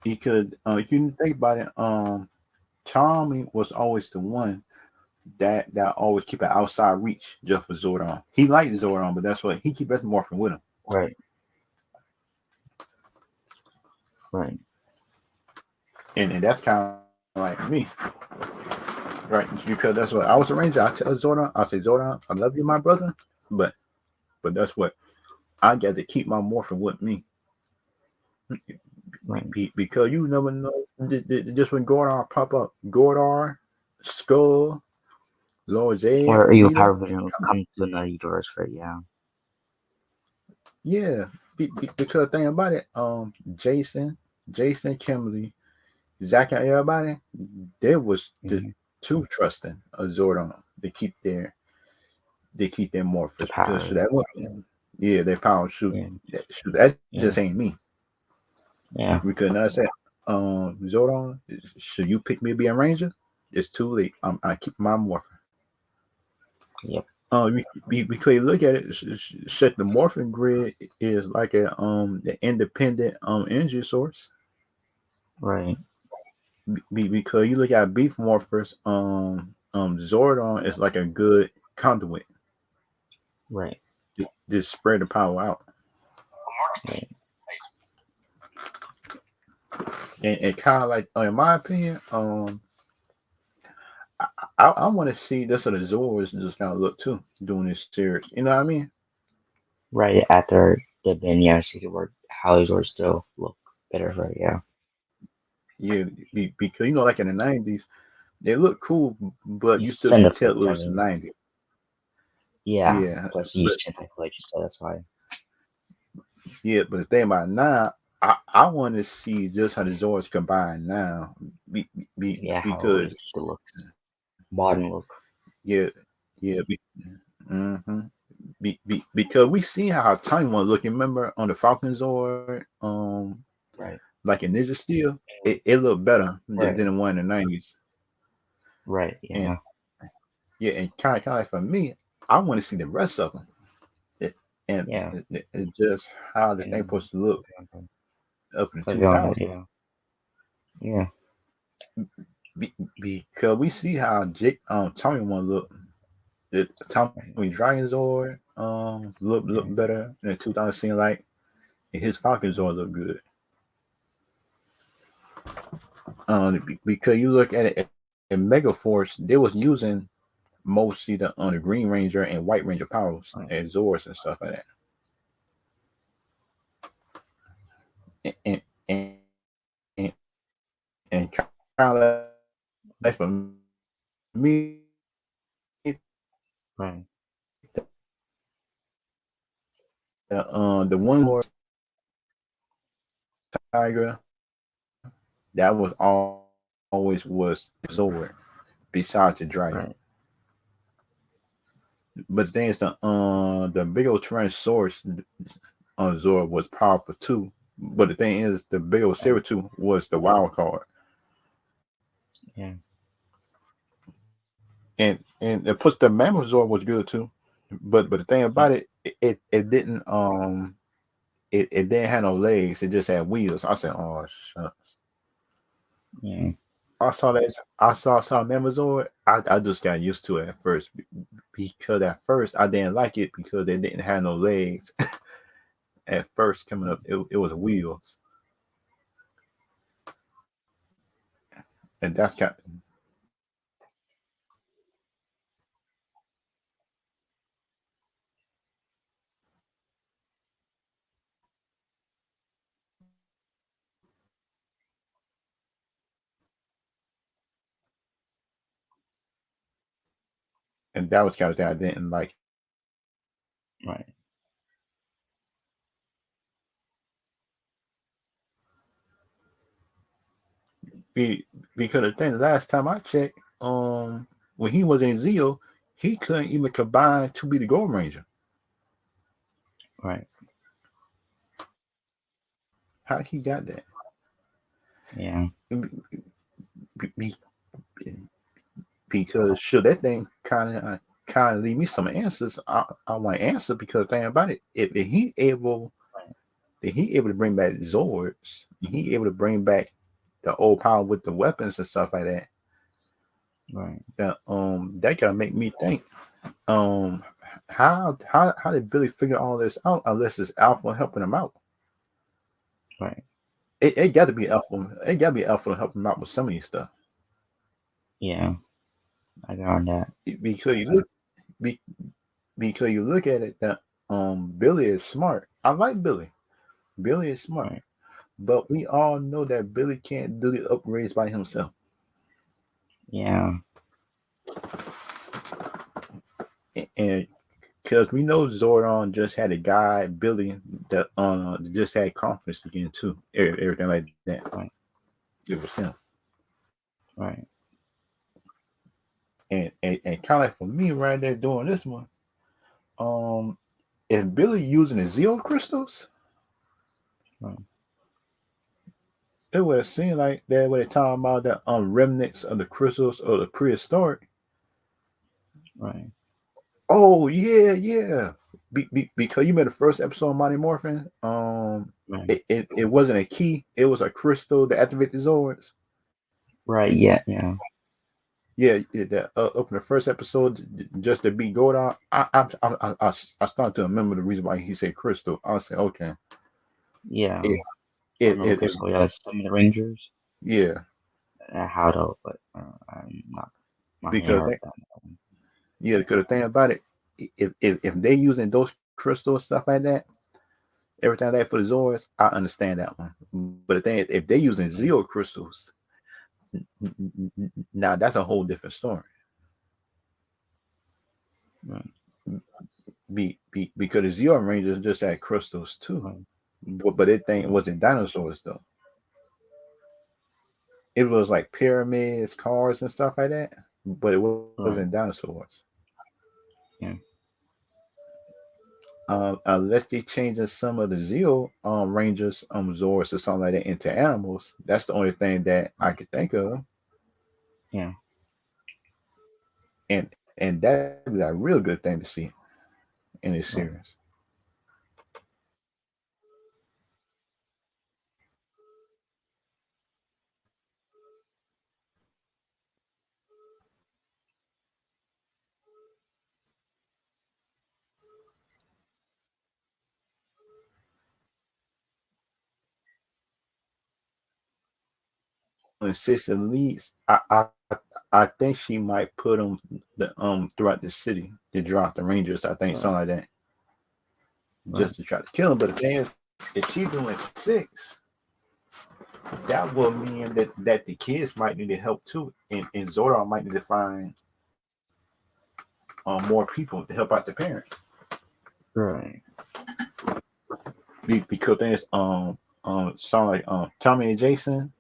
Because you think about it, Tommy was always the one that always keep an outside reach just for Zordon. He liked Zordon, but that's what he keep us morphing with him, Right, right. and that's kind of like me, right? Because that's what I was a ranger. I tell Zordon, I say Zordon, I love you, my brother, but that's what I got to keep my morphing with me Right. because you never know. Just when Gordon pop up, Gordon, Skull, Lord Zed, Or you Nita, have to come to another universe, right? Yeah. yeah. Because thing about it, Jason, Kimberly, Zach, and everybody, they was the Mm-hmm. too trusting of Zordon to keep their The morphers because power. should that one, yeah, their power Yeah, that just yeah, ain't me. yeah. We could not say, Zordon, should you pick me to be a ranger? It's too late. I keep my morphin. Yep. Because you look at it, shit, the morphin grid is like the independent energy source. Right. Because you look at beef morphers, Zordon is like a good. conduit. Right. Just spread the power out. Right. And kind of like, in my opinion, I want to see this of the Zords just kind of look too doing this series. You know what I mean? Right after the Benya work, how would still look better for it, yeah. Yeah, because like in the '90s, they look cool, but you It's still can tell Centipedes, it I was the mean. '90s. Yeah. Yeah, Plus you but use Centipedes, so that's why. but the thing about now, I want to see just how the Zords combine now, Yeah, how because it looks. Modern look. yeah, yeah, hmm because we see how Tiny one look. Remember on the Falcon Zord, Right. like in Ninja Steel, it looked better than Right. the one in the '90s. Right, And yeah. yeah, and kind of like for me, I want to see the rest of them. It, and Yeah. it's just how the thing And supposed to look up in the put it on that, 2000s. yeah. Yeah. Because we see how Jake Tommy one look. The Tommy Right. Dragon Zord look Yeah. better in the 2000 scene, like, and his Falcon Zord look good. Because you look at it in Mega Force, they was using mostly the Green Ranger and White Ranger powers Right. and Zords and stuff like that. And and, and kind of like for me, Right. the one Tiger that was always was Zord besides the dragon. Right. But the thing is the big old Tyrannosaurus on Zord was powerful too. But the thing is the big old Right. Saber-tooth was the wild card. Yeah. And it puts the Mammosaur was good too. But the thing Yeah. about it didn't it didn't have no legs, it just had wheels. I said, oh shucks. Yeah. I saw Mammosaur. I just got used to it at first because at first I didn't like it because they didn't have no legs. At first coming up, it was wheels, and that was kind of thing I didn't like. Right. Be, because the thing last time I checked, when he was in Zeo, he couldn't even combine to be the Gold Ranger. Right. How he got that? Yeah. Be- Because should that thing kind of leave me some answers. I want to answer because thing about it, if Right. he able to bring back Zords, he able to bring back the old power with the weapons and stuff like that. Right. That gotta make me think. Um, how did Billy figure all this out unless it's Alpha helping him out? Right. It got to be Alpha. It got to be Alpha to help him out with some of these stuff. Yeah. I got on that. Because you look, be, because you look at it that Billy is smart. I like Billy. Billy is smart, Right. but we all know that Billy can't do the upgrades by himself. Yeah. And because we know Zordon just had a guy, Billy, that just had confidence again too. Everything like that. Right. It was him. Right. And kind of like for me right there doing this one, um, is Billy using the Zeo crystals? Right. It would have seemed like that when they talking about the remnants of the crystals of the prehistoric. Right. Oh yeah, yeah. Because you made the first episode of Mighty Morphin. Right. It wasn't a key. It was a crystal to activate the Zords. Right. Yeah. Yeah. Yeah, that up in the first episode, just to beat Gordon, I started to remember the reason why he said Crystal. I said, okay, Yeah, it, I it, remember it, it Crystal. Yeah, some of the Rangers. yeah, How though, but I'm not because hearing they, of that. yeah, because the thing about it, if they using those crystals stuff like that, everything like that for the Zords, I understand that one. But the thing is, if they're using Mm, Zeo crystals, now that's a whole different story. right, Because the Zero Rangers just had crystals too, right, but it thing right, wasn't dinosaurs though. It was like pyramids, cars, and stuff like that. But it wasn't right. dinosaurs. Yeah, Unless they changing some of the Zeo Rangers Zords or something like that into animals. That's the only thing that I right, could think of. yeah, And that'd be a real good thing to see in this series. right, When sister leads, I think she might put them throughout the city to drop the Rangers. I think right, something like that, right, just to try to kill them. But the thing is, if she's doing six, that will mean that the kids might need help too, and Zordon might need to find more people to help out the parents. right. Because things sound like Tommy and Jason.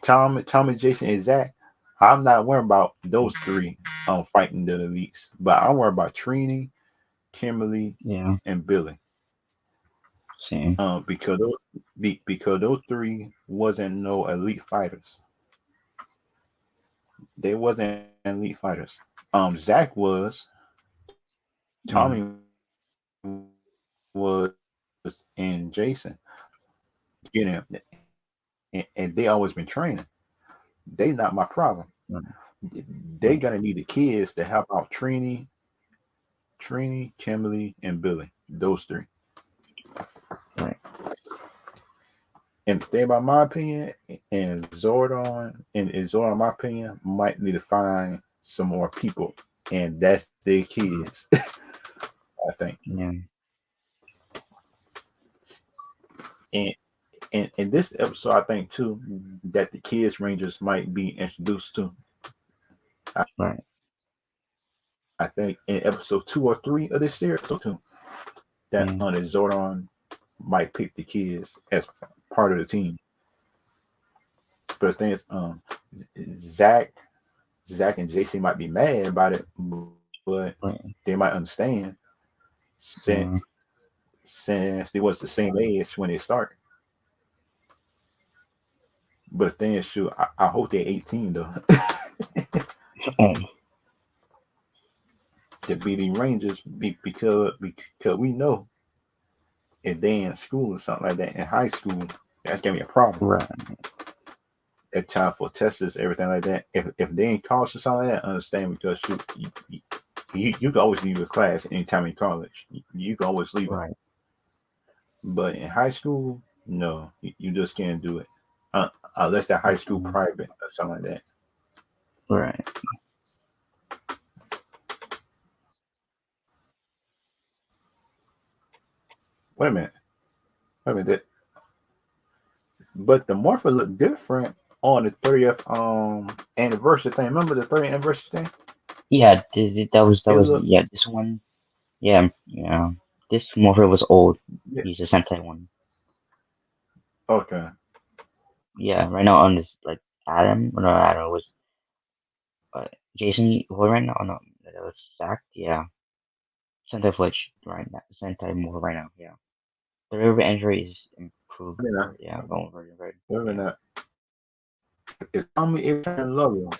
Tommy, Jason, and Zach. I'm not worried about those three fighting the elites, but I'm worried about Trini, Kimberly, Yeah, and Billy. same. Because those three wasn't no elite fighters. They wasn't elite fighters. Zach was, Tommy Yeah, was, and Jason. You know, and they always been training. They not my problem. right, They gonna right, need the kids to help out Trini, Kimberly, and Billy. Those three. right. And the thing about my opinion, and Zordon, my opinion, might need to find some more people, and that's their kids. I think. Yeah, And in this episode, I think too that the kids Rangers might be introduced to. I think right. in episode 2 or 3 of this series, that Yeah, Zordon might pick the kids as part of the team. But the thing is, Zach, Zach and JC might be mad about it, but they right. might understand since Yeah. since they was the same age when they start. But the thing is, shoot, I hope they're 18 though Oh, to be the Rangers because we know if they in school or something like that in high school, that's gonna be a problem. right, At time for tests, everything like that. If they in college or something like that, I understand because shoot, you can always leave a class anytime in college. You can always leave it. right, But in high school, no, you just can't do it unless that high school mm, private or something like that. right. Wait a minute, wait a minute. But the morpher looked different on the 30th anniversary thing. Remember the 30th anniversary thing? Yeah, that It was looked yeah. This one, yeah, yeah. This morpher was old. yeah, He's the Sentai one. okay. Yeah, right now on this like Adam, no, Adam was Jason. Who right now? Oh, no, that was Zach. Yeah, Sentai Fletch right now. Sentai morpher right now. Yeah, the river entry is improved. I mean, Or, yeah, going very very. wait a Yeah, minute. Is Tommy able to turn Lolo?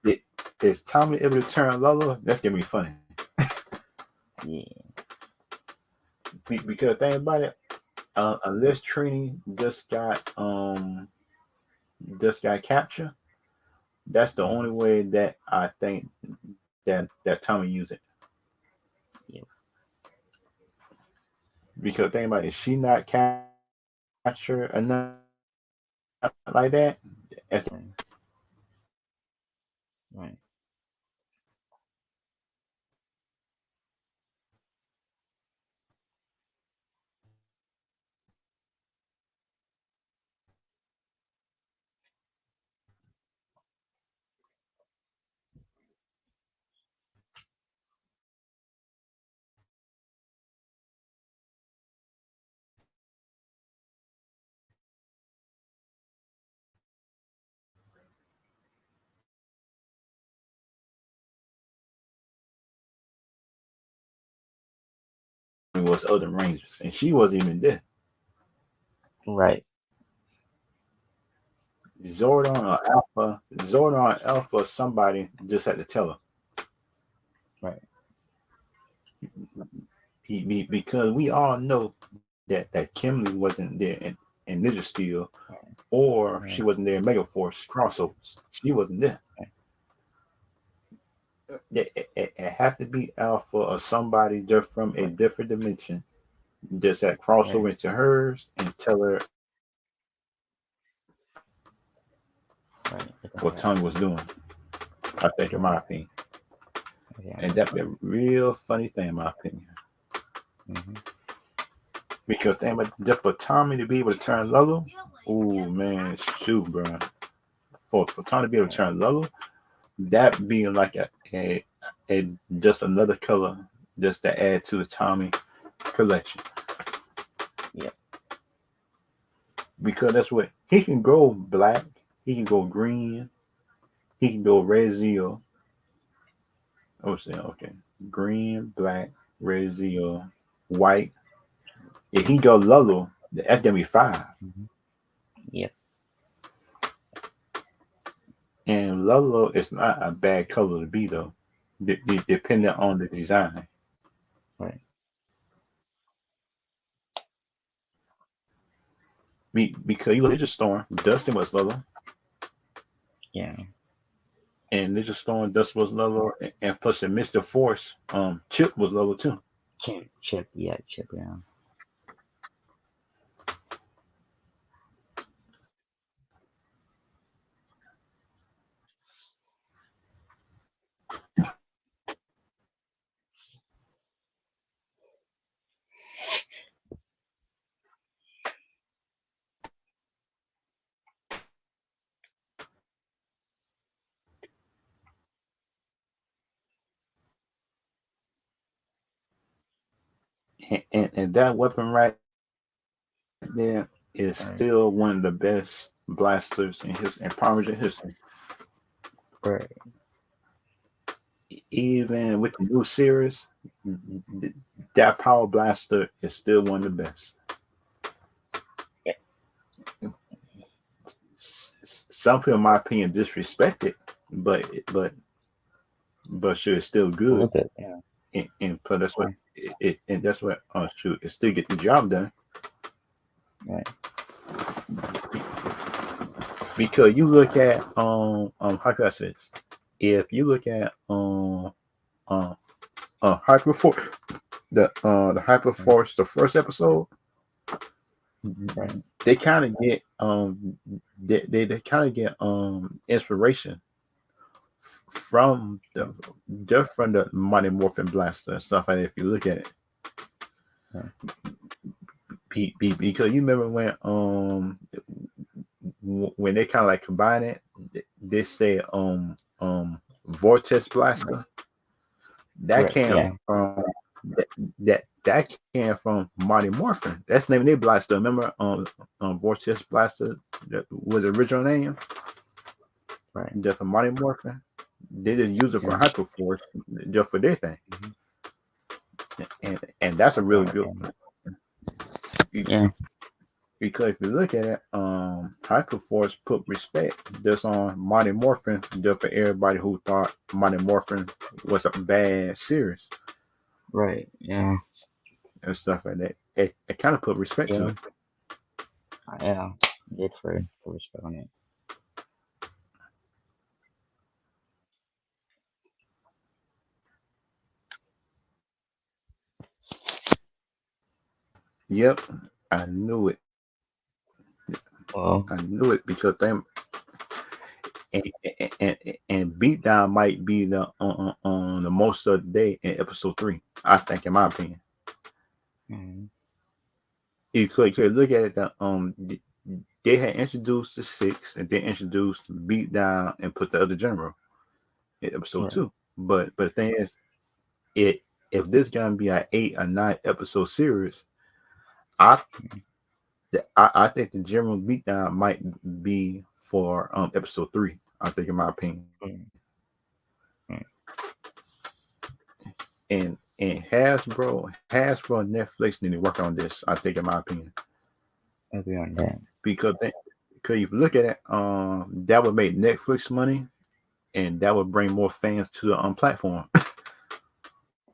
It, is Tommy able to turn Lolo? That's gonna be funny. yeah, Because the thing about it, unless Trini just got captured, That's the Mm-hmm. only way that I think that Tommy used it. Yep. Because think about it, she not capture enough like that. That's the only way. Right. Right. Was other Rangers, and she wasn't even there. Right. Zordon or Alpha, somebody just had to tell her. Right. Because we all know that Kimberly wasn't there in Ninja Steel, Right. or she Right. wasn't there in Megaforce crossovers. She wasn't there. Right. It had to be Alpha or somebody from a Right. different dimension just had Right. crossover into hers and tell her Right. I think what you're right. Tommy was doing. I think, in my Right. opinion, Yeah. and that'd be a real funny thing, in my opinion. Mm-hmm. Because just for Tommy to be able to turn Lulu, oh man, shoot, bro. For Tommy to be able to Right. turn Lulu, that being like a just another color just to add to the Tommy collection. Yep. Because that's what he can go black, he can go green, he can go red zeal. Oh, say okay, green, black, red zeal, white. If he go Lulu, that's gonna be five. Mm-hmm. Yep. And Lulu is not a bad color to be though, depending on the design. Right. Because you look at Ninja Storm, Dustin was Lulu, Yeah. and Ninja Storm, Dustin was Lulu, and plus in Mr. Force, Chip was Lulu too. Chip. Chip. Yeah. Chip. Yeah. And that weapon right there is Right. still one of the best blasters in Power Ranger history. Right. Even with the new series, that Power Blaster is still one of the best. Yeah. Some people, in my opinion, disrespect it, but but but sure, it's still A good. little bit. Yeah. And plus that's what Right. and that's what shoot, it still get the job done. Right. Because you look at how can I say this? If you look at uh Hyperforce, the Right. Hyperforce, the first episode, Right. they kind of get they kind of get inspiration from the just from the Mighty Morphin Blaster and stuff like that. If you look at it, Right. because you remember when they kind of like combine it, they say Vortex Right. Blaster that Right. came Yeah. from that came from Mighty Morphin. That's the name of their blaster. Remember Vortex Blaster, that was the original name Right. just for Mighty Morphin. They just use it for Yeah. Hyperforce just for their thing, Mm-hmm. and that's a really Right. good Yeah. one. Yeah. Because if you look at it, Hyperforce put respect just on Mighty Morphin just for everybody who thought Mighty Morphin was a bad series Right. Yeah. and stuff like that. It kind of put respect to Yeah. it. Yeah. Did for respect on it. Yep, I knew it. I knew it Well, because them and, and beatdown might be the most of the day in episode three. I think, in my opinion, mm, you could look at it that they had introduced the six and then introduced beatdown and put the other general in episode right, two. But the thing is, it if this gonna be an 8 or 9 episode series, I I think the general beatdown might be for episode three. I think, in my opinion, mm, mm, and Hasbro and Netflix need to work on this. I think, in my opinion, agree on that. because because if you look at it, that would make Netflix money, and that would bring more fans to the platform.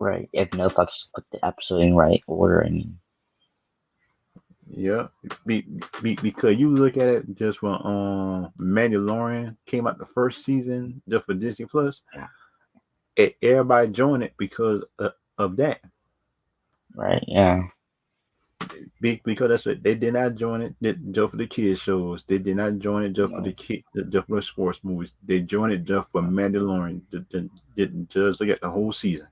Right. If Netflix put the episode in right order, I mean, Yeah, because you look at it just when Mandalorian came out the first season just for Disney Plus, yeah, everybody joined it because of that. right, yeah, Because that's what they did not join it just for the kids shows. They did not join it just for the no, kid, just for the sports movies. They joined it just for no, Mandalorian. Didn't just look at the whole season,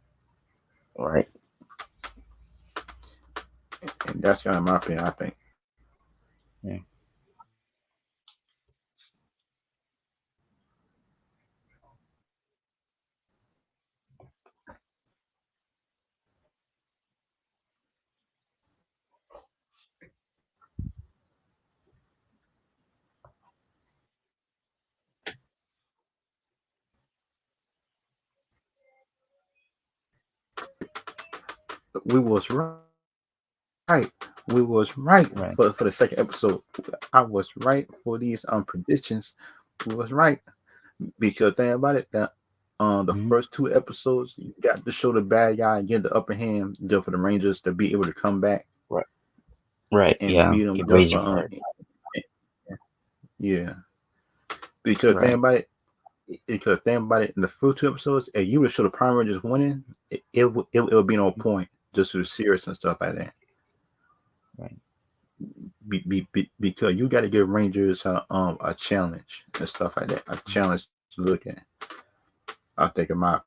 right, and that's kind of my opinion. I think yeah, we was right. We was right right, for the second episode. I was right for these predictions. We was right because think about it that the mm-hmm, first 2 episodes you got to show the bad guy and get the upper hand just for the Rangers to be able to come back right, right, and yeah. beat them Keep just raising for hard, yeah. Because think right, about it. Because think about it, in the first 2 episodes, if you would show the Power Rangers winning, it would be no point just to the series and stuff like that. right, Because you got to give Rangers a challenge and stuff like that, a mm, challenge to look at. I think, in my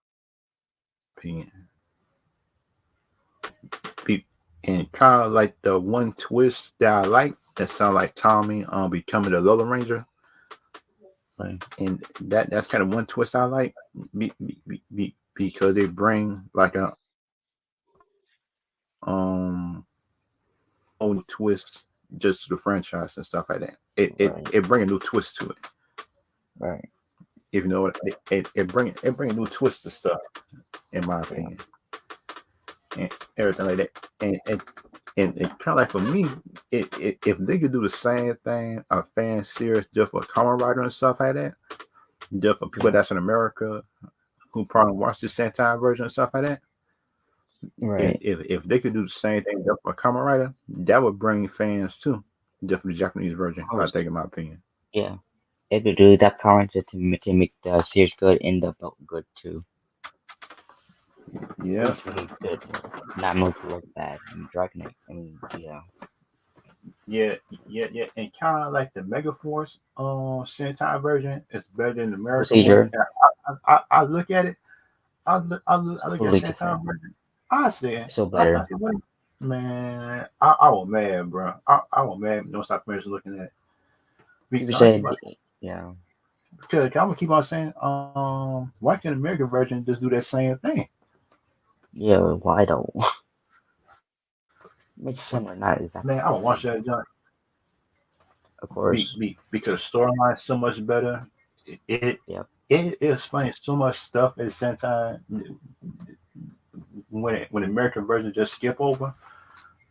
opinion, Pe- and kind of like the one twist that I like that sound like Tommy becoming the Lola Ranger, right, and that's kind of one twist I like because they bring like a whole new twist just to the franchise and stuff like that. right, It bring a new twist to it. right, If you know what it bring a new twist to stuff, in my yeah, opinion, and everything like that. And it kind of like for me, if they could do the same thing, a fan series just for Kamen Rider and stuff like that, just for people yeah, that's in America who probably watch the Sentai version and stuff like that. right, If they could do the same thing just for Kamen Rider, that would bring fans too, just for the Japanese of version. I course, think, in my opinion. yeah. If you do that talented to make the series good and the book good too. At Yeah, least make it good, not make it look bad. I mean, Dragon Knight, I mean, yeah, yeah, yeah. And kind of like the Mega Force Sentai version is better than the American one. procedure, I look at it. I look at totally Sentai different. version. I said, So I better. said, wait, man, I was mad, bro. I was mad. Don't stop finished looking at it. People Because I keep said, on, yeah, because I'm gonna keep on saying, why can't the American version just do that same thing? yeah, why though? Makes similar, not Man, exactly I would watch different. that junk Of course, because storyline so much better. It, it yep, it explains so much stuff at the same time when the American version just skip over.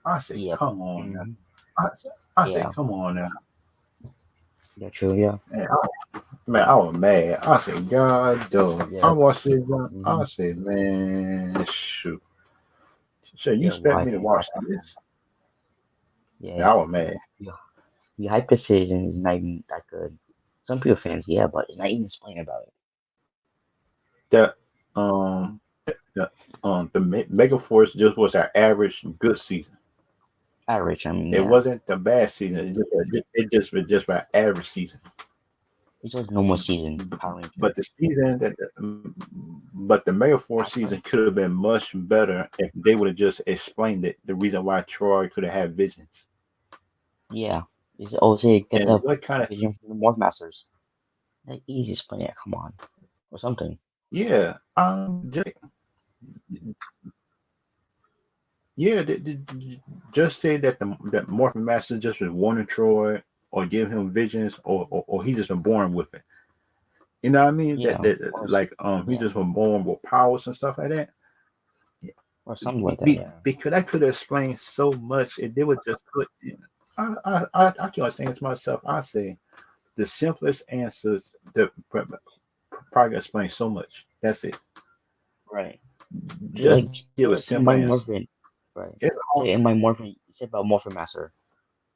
I say, yep, come on now. mm-hmm. I, I say, Yeah, come on now. yeah, true, yeah, Man, I was mad. I said, God, dog. I yep, watched it. mm-hmm. I said, man, shoot. So you Yeah, expect why me to did that watch happen? this? Yeah, Man, I was mad. yeah, the hype decision is not even that good. Some people fans, yeah, but it's not even explain about it. That the Mega Force just was our average good season. Average. I mean, It yeah. wasn't the bad season. It just was just about average season. It's just normal season Power Ranger. But the season but the Mega Force After, season could have been much better if they would have just explained it. The reason why Troy could have had visions yeah, it's also get and the what kind of vision from the Morph Masters. Like easy explain it. Come on, or something. yeah yeah just say that that Morphin Master just was warning Troy or give him visions or he just been born with it. You know what I mean? Yeah, That like he yeah, just was born with powers and stuff like that. or something like that. Yeah, Because I could explain so much if they would just put. I keep on saying to myself. I say the simplest answers that probably explain so much. That's it. right. Just Just like give a in simple my answer. Morphin, right? It's Say in my Morphin, say about Morphin Master.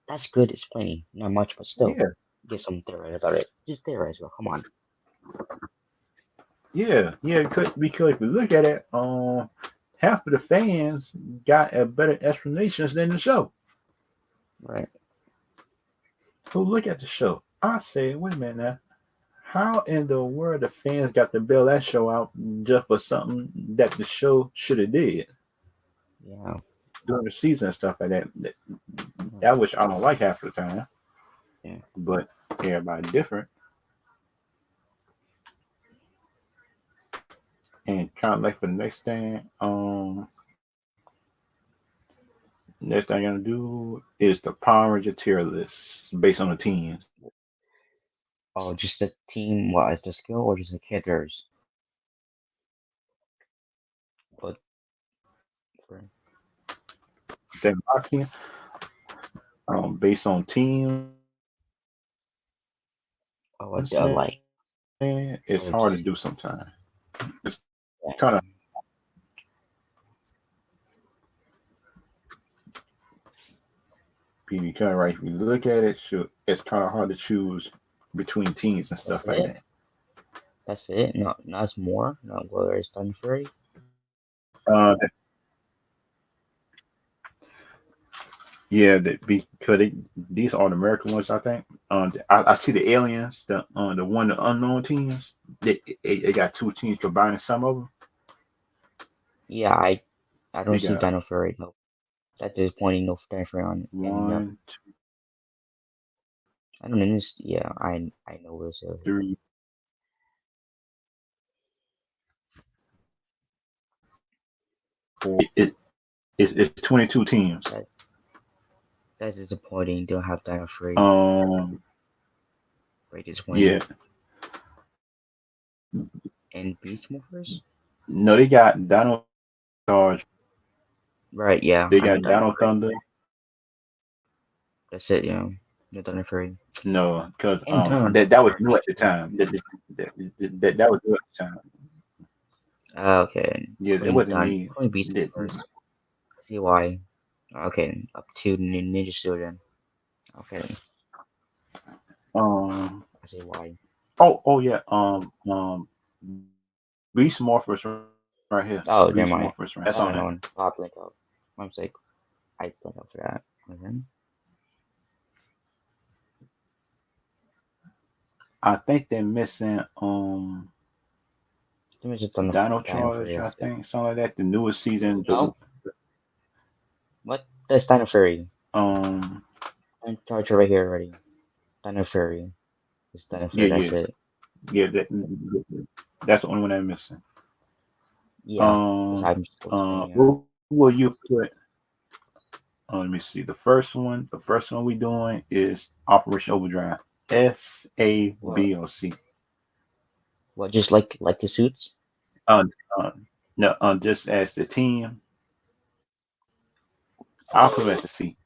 That's good explaining. Not much, but still, yeah, give some theory about it. Just theorize, well. Come on. yeah. Because if you look at it, half of the fans got a better explanations than the show. Right. Who look at the show? I say, wait a minute now. How in the world the fans got to bail that show out just for something that the show should have did Yeah. during the season and stuff like that? Right. That which I don't like half the time, Yeah. but everybody different. And kind of like for the next thing, next thing I'm gonna do is the Power Ranger tier list based on the teams. Oh, just the team, what, the skill, or just the characters? But for Then my team, based on teams, oh, like man, it's hard to do or just sometimes. It's kind of yeah, kind of right. If you look at it, it's kind of hard to choose between teams and that's stuff like it. that. That's it. Not as more. Not whether it's done free. Uh, yeah, because these are the American ones, I think. I see the aliens, the unknown teams. They got two teams combining some of them. Yeah, I don't They see got Dino Fury. No, that's disappointing. No Dino Fury on in the. one, two, I don't know. Yeah, I know this. three, four. It's 22 teams. That that's disappointing. Don't have Dino Fury. Um, Very yeah. disappointing. And Beast Morphers? No, they got Dino Charge. Right. Yeah, They I know got Dino Dino Fury. Thunder. That's it. No Dino Fury. No, because And Dino that was Charge. new at the time. That was new at the time. Okay, Yeah, it wasn't me. Queen Beast That, Morphers. See why? Okay, up to Ninja Student. Okay, um. I see why. Oh yeah. Beast Morphers right here. Beast Oh, Morphers never right. mind. That's on there. Oh, no one. Pop link up. My mistake. I blink up for that. Okay. I think they're missing Let me just on the Dino Dino Fury. Charge. I That's it. think something like that. The newest season. No, what? That's Dino Fury. Um. I'm charge right here already. Dino Fury. It's Dino Yeah, Fury. That's yeah, it. yeah. That's the only one I'm missing. Yeah, because I'm still explaining it. What will you put? Let me see. The first one we doing is Operation Overdrive. S A What? B O C. What? Just like the suits? Uh, uh, no, just as the team, I'll put them as a C.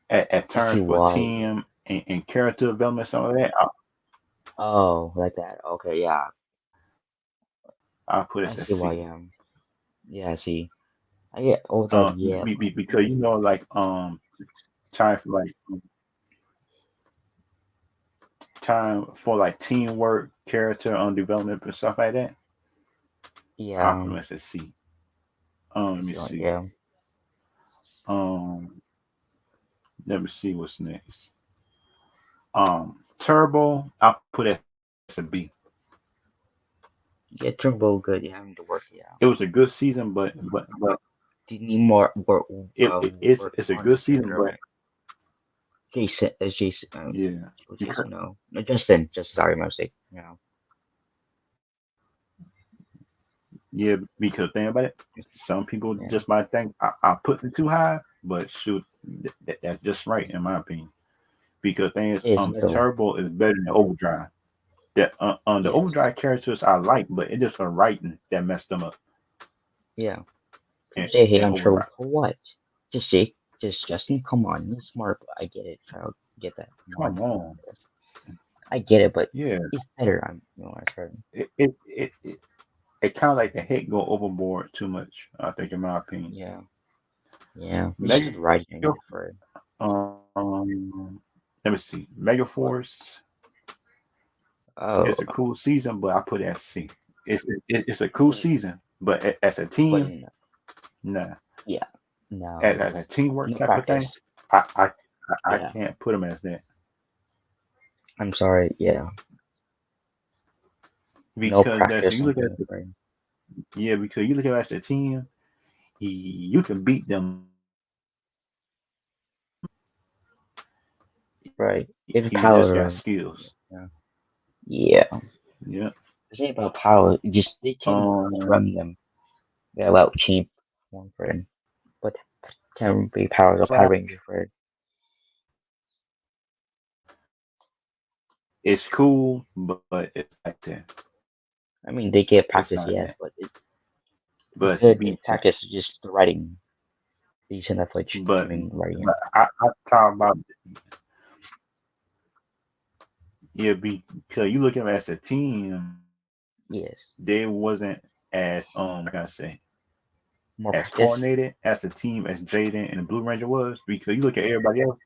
At I see turns for why. team and character development, some of that, Oh, like that. Okay, yeah. I'll put it I as a see why. C. Yeah. I see. I get overdrive. Yeah. Because like time for like time for like teamwork, character development and stuff like that. I'll Yeah. put them as a C. I Let me see why. see. Yeah. Um, let me see what's next. Turbo, I put as a B. Yeah, Turnbull good. You having to work. It Yeah, was a good season, but you need more work. it's Work it's a on good season, together, but right? Jason, Jason, yeah, Jason, no, Justin. Just sorry, my mistake. yeah, because think about it. Some people Yeah, just might think I put it too high, but shoot, that's just right in my opinion. Because thing is, it's middle. Turbo is better than Overdrive. The Yes, Overdrive characters I like, but it just the writing that messed them up. yeah. People And, say hate and on Turbo Overdrive. for what? Just Jake, just Justin. Come on, he's smart. I get it, child. Get that. Come on, Come on, I get it, but yeah, he's better. I've heard. it kind of like the hate go overboard too much. I think, in my opinion. Yeah, yeah. It's Mega, just writing for it. let me see. Mega What? Force Oh, is a cool season, but I put it at C. It's a cool but season, but as a but team, nah. yeah, no, As a teamwork no type of thing, practice. I I, I Yeah, can't put them as that I'm sorry. Yeah, no because that's practice you on look at being afraid. yeah because you look at as a team, you can beat them. Right. You If just got power. skills. Yeah. Yeah. Yeah. The thing about power, just they can Um, run them. They're about cheap one for him, but can be powers of Power Flash Ranger for it. it's cool, but it's like that. I mean, they get It's practice, not yes, that. but it's But it's good in B10. practice. Just the writing, decent average. I But mean, writing. I talk about yeah because you look at them as a team, Yes, they wasn't as like I say more as practice. coordinated as a team as Jaden and the Blue Ranger was because you look at everybody else.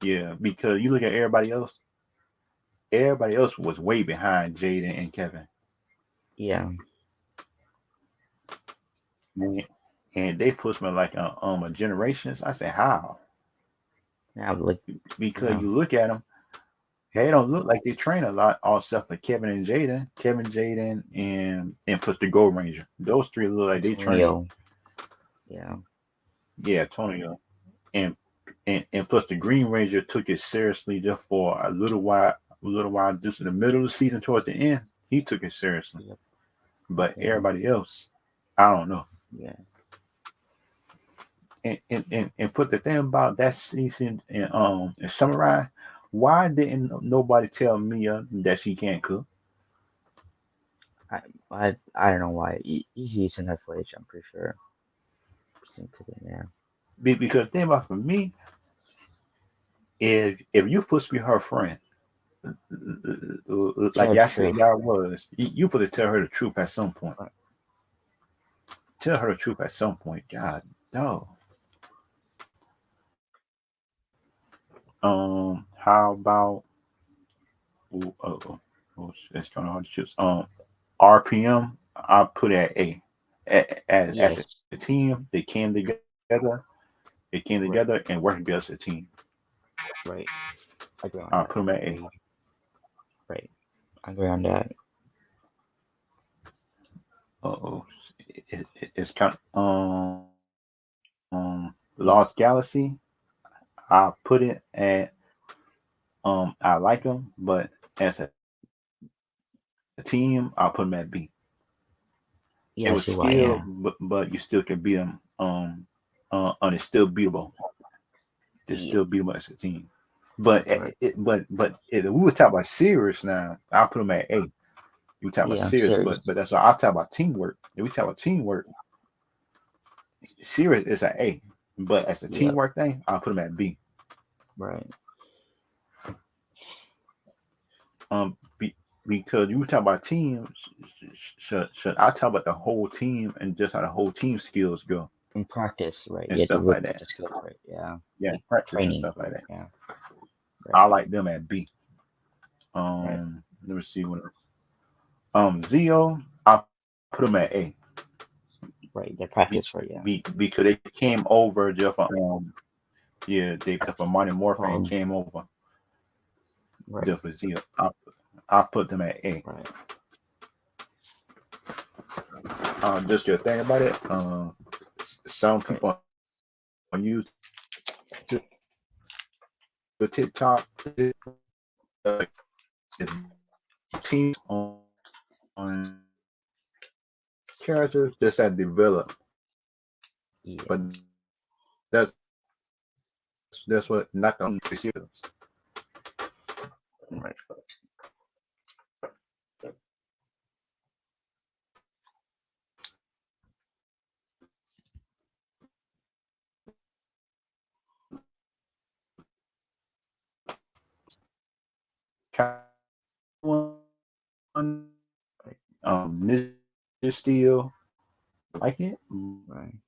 Yeah, because you look at everybody else was way behind Jaden and Kevin. Yeah, And, and they pushed me like a generations. I said how? now like Because yeah, you look at them, they don't look like they train a lot, all except for Kevin and Jaden, and plus the Gold Ranger. Those three look like they train. Antonio. Yeah, Yeah, Tonio, and and plus the Green Ranger took it seriously just for a little while, just in the middle of the season towards the end. He took it seriously, yep, but yeah, everybody else, I don't know. yeah. And put the thing about that season and summarize, why didn't nobody tell Mia that she can't cook? I I don't know why. He's decent average. I'm pretty sure. Decent cooking. Yeah. Because the thing about for me, if you supposed to be her friend, Tell like her the y'all said truth. y'all was, you supposed to tell her the truth at some point. Right. Tell her the truth at some point. God, no. How about it's kind of hard to choose. RPM, I put at A. As a Yes. team, they came together. They came together Right. and worked together as a team. Right. I agree I on put that. them at A. Right. I agree on that. Oh, it's kind of Lost Galaxy. I put it at I like them, but as a team, I'll put them at B. It was skill, Yeah, I see why. but Yeah. you still can beat them. And it's still beatable. It's still Yeah. beatable as a team. But Right. we were talking about serious now. I'll put them at A. We talk about Yeah, I'm serious, serious. but that's why I talk about teamwork. If we talk about teamwork, serious is an A. But as a Yep. teamwork thing, I'll put them at B. Right. Because you talk about teams, should I talk about the whole team and just how the whole team skills go In practice, right? and Yeah, they stuff will like that. practice skills, right? Yeah. Yeah, Like practice and training stuff for like it. that. Yeah. I Right. like them at B. Right. Let me see what else. Zio, I put them at A. Right. The be, practice for yeah. because they came over just for yeah, they for Monty Morphin Um. came over Right. just for Z. I put them at A. Right. Just your thing about it. Some Right. people on YouTube, TikTok, is teams on characters just that develop, Yeah. but that's what not the only series. Right. One, Right. Ninja Steel, like it, Right. I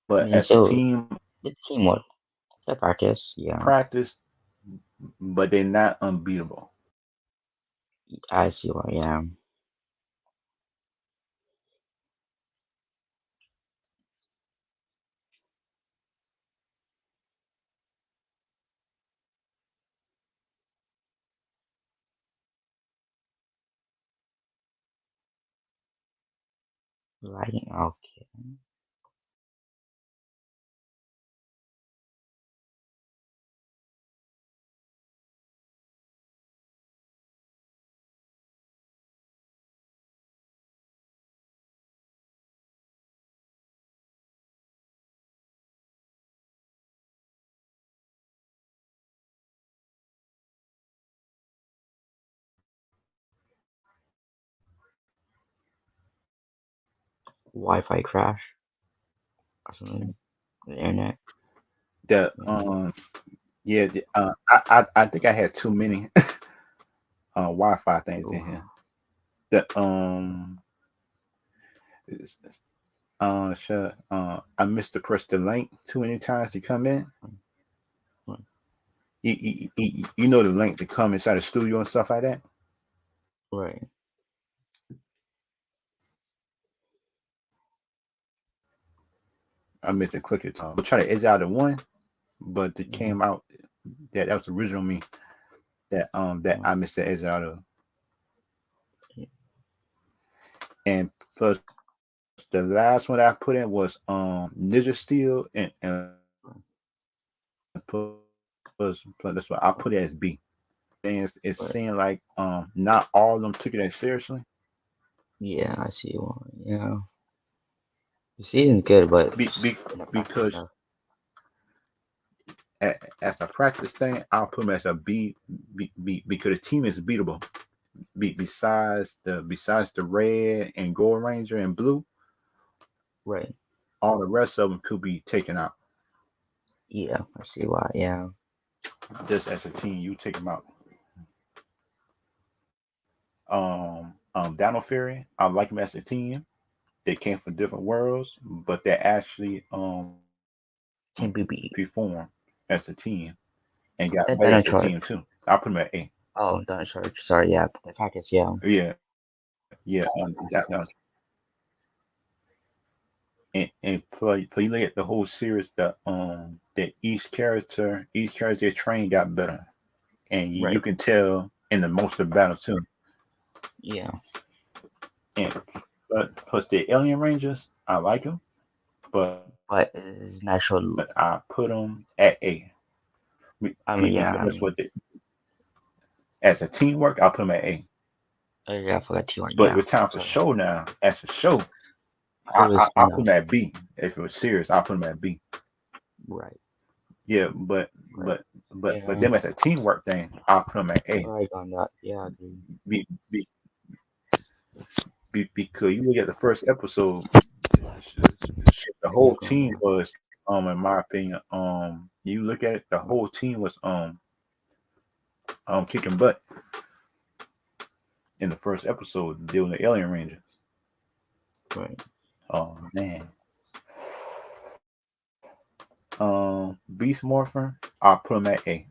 but mean, as a so team, the teamwork, the practice. Yeah. practice, but they're not unbeatable. I see what. Yeah. Lighting. Okay. Wi-Fi crash or something. The internet. The Maybe. yeah, I think I had too many Wi-Fi things in here. Wow. The Right. it's- sure, I missed to press the link too many times to come in. Right. Right. You know the link to come inside the studio and stuff like that. Right. I missed to click it. But try to edit out the one, but it Mm-hmm. came out that was the original me that Right. I missed the edit out of. Yeah. And plus the last one that I put in was Ninja Steel and Right. plus that's what I put it as B. And it's Right. seeing like not all of them took it as seriously. Yeah. I see one. Yeah. The season's good, but Be, be, in the practice because stuff. as a practice thing, I'll put them as a because the team is beatable. Besides the red and gold ranger and blue, Right. all the rest of them could be taken out. Yeah. I see why. Yeah. Just as a team, you take them out. Dino Fury, I like them as a team. They came from different worlds, but they actually Can be beat. perform as a team and got better as a Dino team too. charge. I'll put them at A. Oh, Dino charge. Sorry. Yeah. The practice. Yeah. Yeah, yeah. That, Practice. and play like the whole series. That each character they trained got better, and you Right. can tell in the most of the battle too. Yeah. And but plus the Alien Rangers, I like them, but But it's I natural. put them at A. I mean, Because yeah. I that's what mean, as a teamwork, I'll put them at A. yeah. I forgot to. But Yeah. with time for Sorry. show now, as a show, It was I'll put enough. them at B. If it was serious, I'll put them at B. Right. Yeah, Right. but Yeah. them as a teamwork thing, I'll put them at A. Right on that. Yeah. I agree. Be, be, because you look at the first episode, the Yeah. whole Go on. team Yeah. was in my opinion, you look at it, the Right. whole team was kicking butt in the first episode dealing with the Alien Rangers. Right. Oh man. Beast Morphin, I'll put him at A.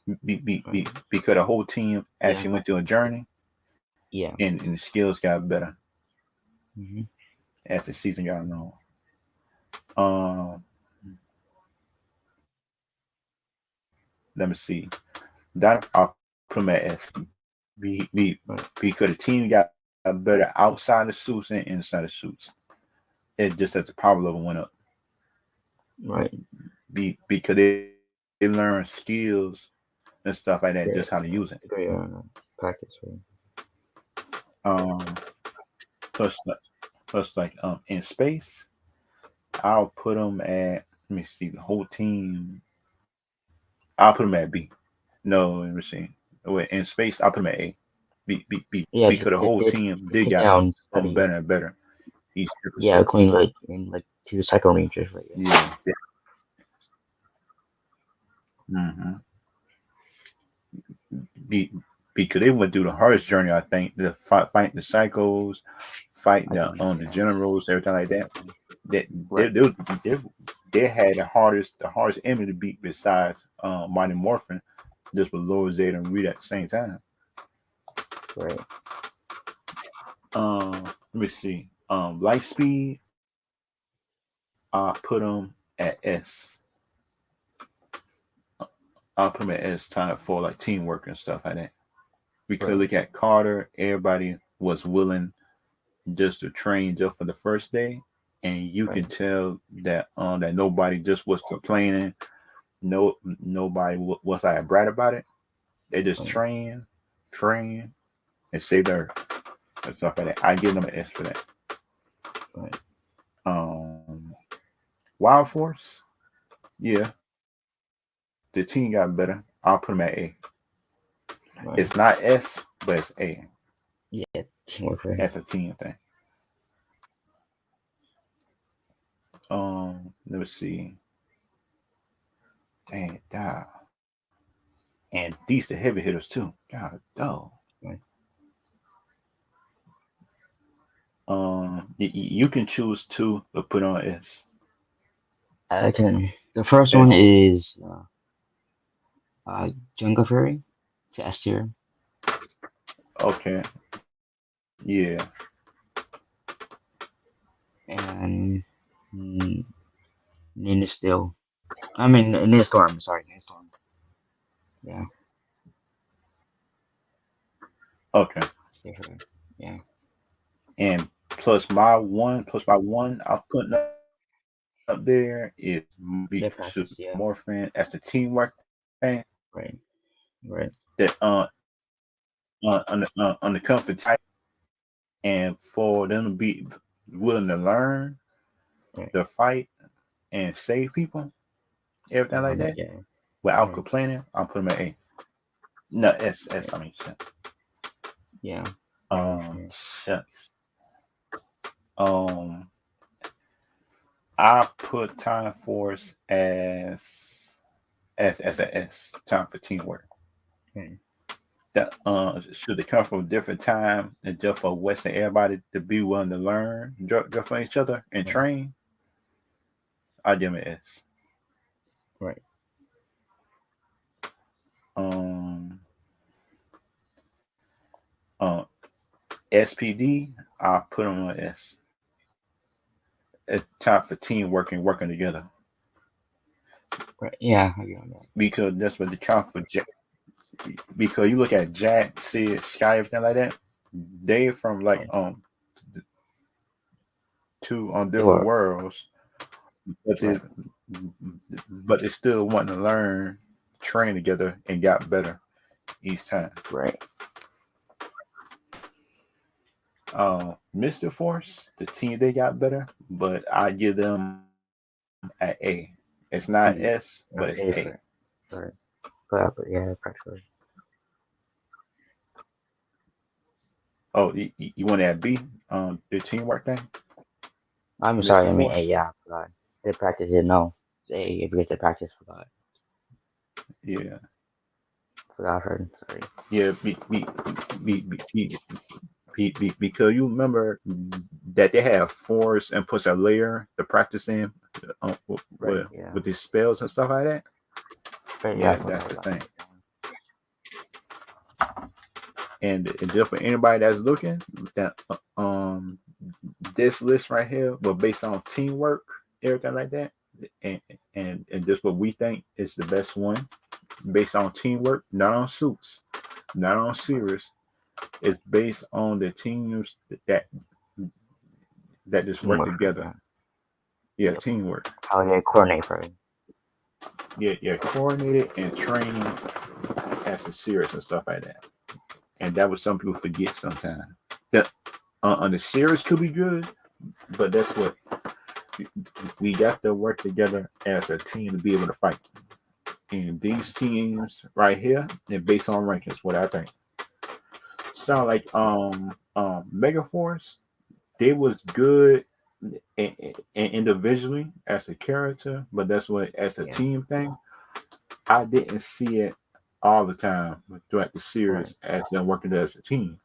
Right. Because the whole team Yeah. actually went through a journey Yeah. and the skills got better. Hmm. as the season got on. Um, Let me see. I'll put him at S. Right. Because the team got better outside the suits and inside the suits. It just as the power level went up. Right. Because they learn skills and stuff like that, just how to use it. Great. Great. Practice. Right. Um, plus, plus like in space, I'll put them at. Let me see the whole team. I'll put them at B. No, let me see. Wait, in space, I'll put them at A. Yeah. Because the whole team They they take got down study. better and better each Yeah, episode. according like in like to the cycle rangers. Right. Yeah. Yeah. Mm-hmm. Be, because they went through the hardest journey, I think, the fight the psychos, fighting Cycle rangers. the Yeah. generals, everything like that. That they, Right. they, they, they had the hardest enemy to beat besides Mighty Morphin, just with Lord Zeta and Rita at the same time. Right. Let me see. Light speed, I put them at S. I'll put them at S time for like teamwork and stuff like that. We could Right. look at Carter. Everybody was willing just to train just for the first day, and you can Right. tell that nobody just was complaining. No, nobody was like brat about it. They just Right. train, and save their and stuff like that. I give them an S for that. Right. Um, Wild Force, yeah, the team got better. I'll put them at A. Right. It's not S, but it's A. Yeah. Teamwork. Right. That's a team thing. Let me see. Dang, God. And these the heavy hitters too. God, dog. Right. You can choose two to put on S. I can. The first one S. is Jungle Fury to S tier, Okay. Yeah. and mm, Ninja Steel. I mean Ninja Storm. Sorry, Ninja Storm. Yeah. Okay. S tier for her. Yeah. And plus my one I'll put up there is Their Super practice. Yeah. Morphin as the teamwork thing Right. Right. that on the comfort type, and for them to be willing to learn, Right. to fight and save people, everything like that, Yeah. without Right. complaining, I'll put them at A. No, S. Right. I mean, Yeah. Right. um, Right. shucks. Um, I put Time Force as a S. Time for teamwork. Right. That should they come from a different time and just for Western everybody to be willing to learn just from each other and Right. train, I give it S. Right. Um, uh, SPD, I put them on S. It's time for teamwork and working together Right. Yeah. I agree on that. because that's what the count for. Because you look at Jack, Sid, Sky, everything like that, they from like Right. two on They different were. worlds, but they Right. but they still wanting to learn, train together, and got better each time. Right. Mr. Force, the team they got better, but I give them an A. It's not S, but it's A. A for it. Right. But yeah, practically. Oh, you want that B? The teamwork thing, I'm Mr. sorry. I mean A. Force. Yeah. I forgot. They practice it. No. It's A because they practice. Forgot. Yeah, Forgot her. Sorry. yeah. Be, be, be, because you remember that they have force and puts a layer to practice in Right. Yeah. with these spells and stuff like that. Right. Yeah. Yeah, Something that's like the that. thing. And just for anybody that's looking, that this list right here, but based on teamwork, everything like that, and and just what we think is the best one based on teamwork, not on suits, not on series. It's based on the teams that that just work Teamwork. together. Yeah. Yeah, Yep. teamwork. How they coordinate for it. Yeah, coordinated and trained as a series and stuff like that. And that was some people forget sometimes. That on the series could be good, but that's what we got to work together as a team to be able to fight. And these teams right here, they're based on rankings. What I think sound like Megaforce. They was good individually as a character, but that's what as a Yeah. team thing. I didn't see it all the time throughout the Right. series as them working as a team.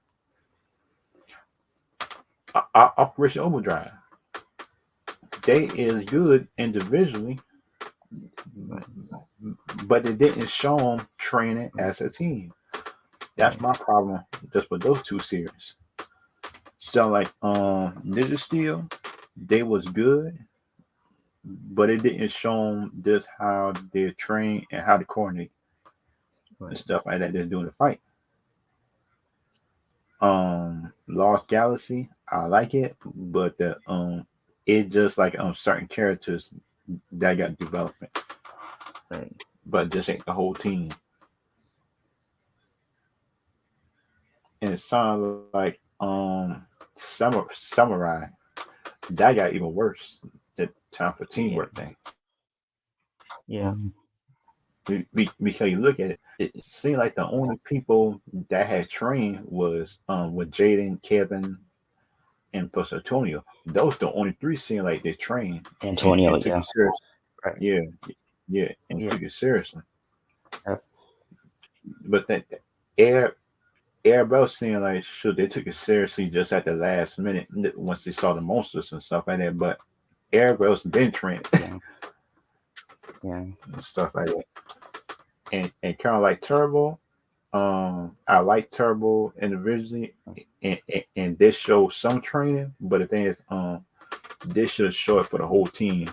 Operation Overdrive, they is good individually, Right. but it didn't show them training as a team. That's Right. my problem just with those two series. So like Ninja Steel, they was good, but it didn't show them just how they train and how to coordinate and Right. stuff like that. They're doing the fight. Lost Galaxy, I like it, but the it just like certain characters that got development, Right. but this ain't the whole team. And it sounds like Samurai that got even worse. The time for Yeah. teamwork thing. Yeah. Because you look at it, it seemed like the only people that had trained was with Jaden, Kevin, and plus Antonio. Those the only three seemed like they trained Antonio. and took Yeah. it serious. Right. Yeah, yeah, and Yeah. took it seriously. Yep. But that air everybody else seemed like shoot they took it seriously just at the last minute once they saw the monsters and stuff like that. But everybody else been trained Yeah. Yeah. and stuff like that. And kind of like Turbo, I like Turbo individually, and this shows some training, but the thing is, this should show it for the whole team.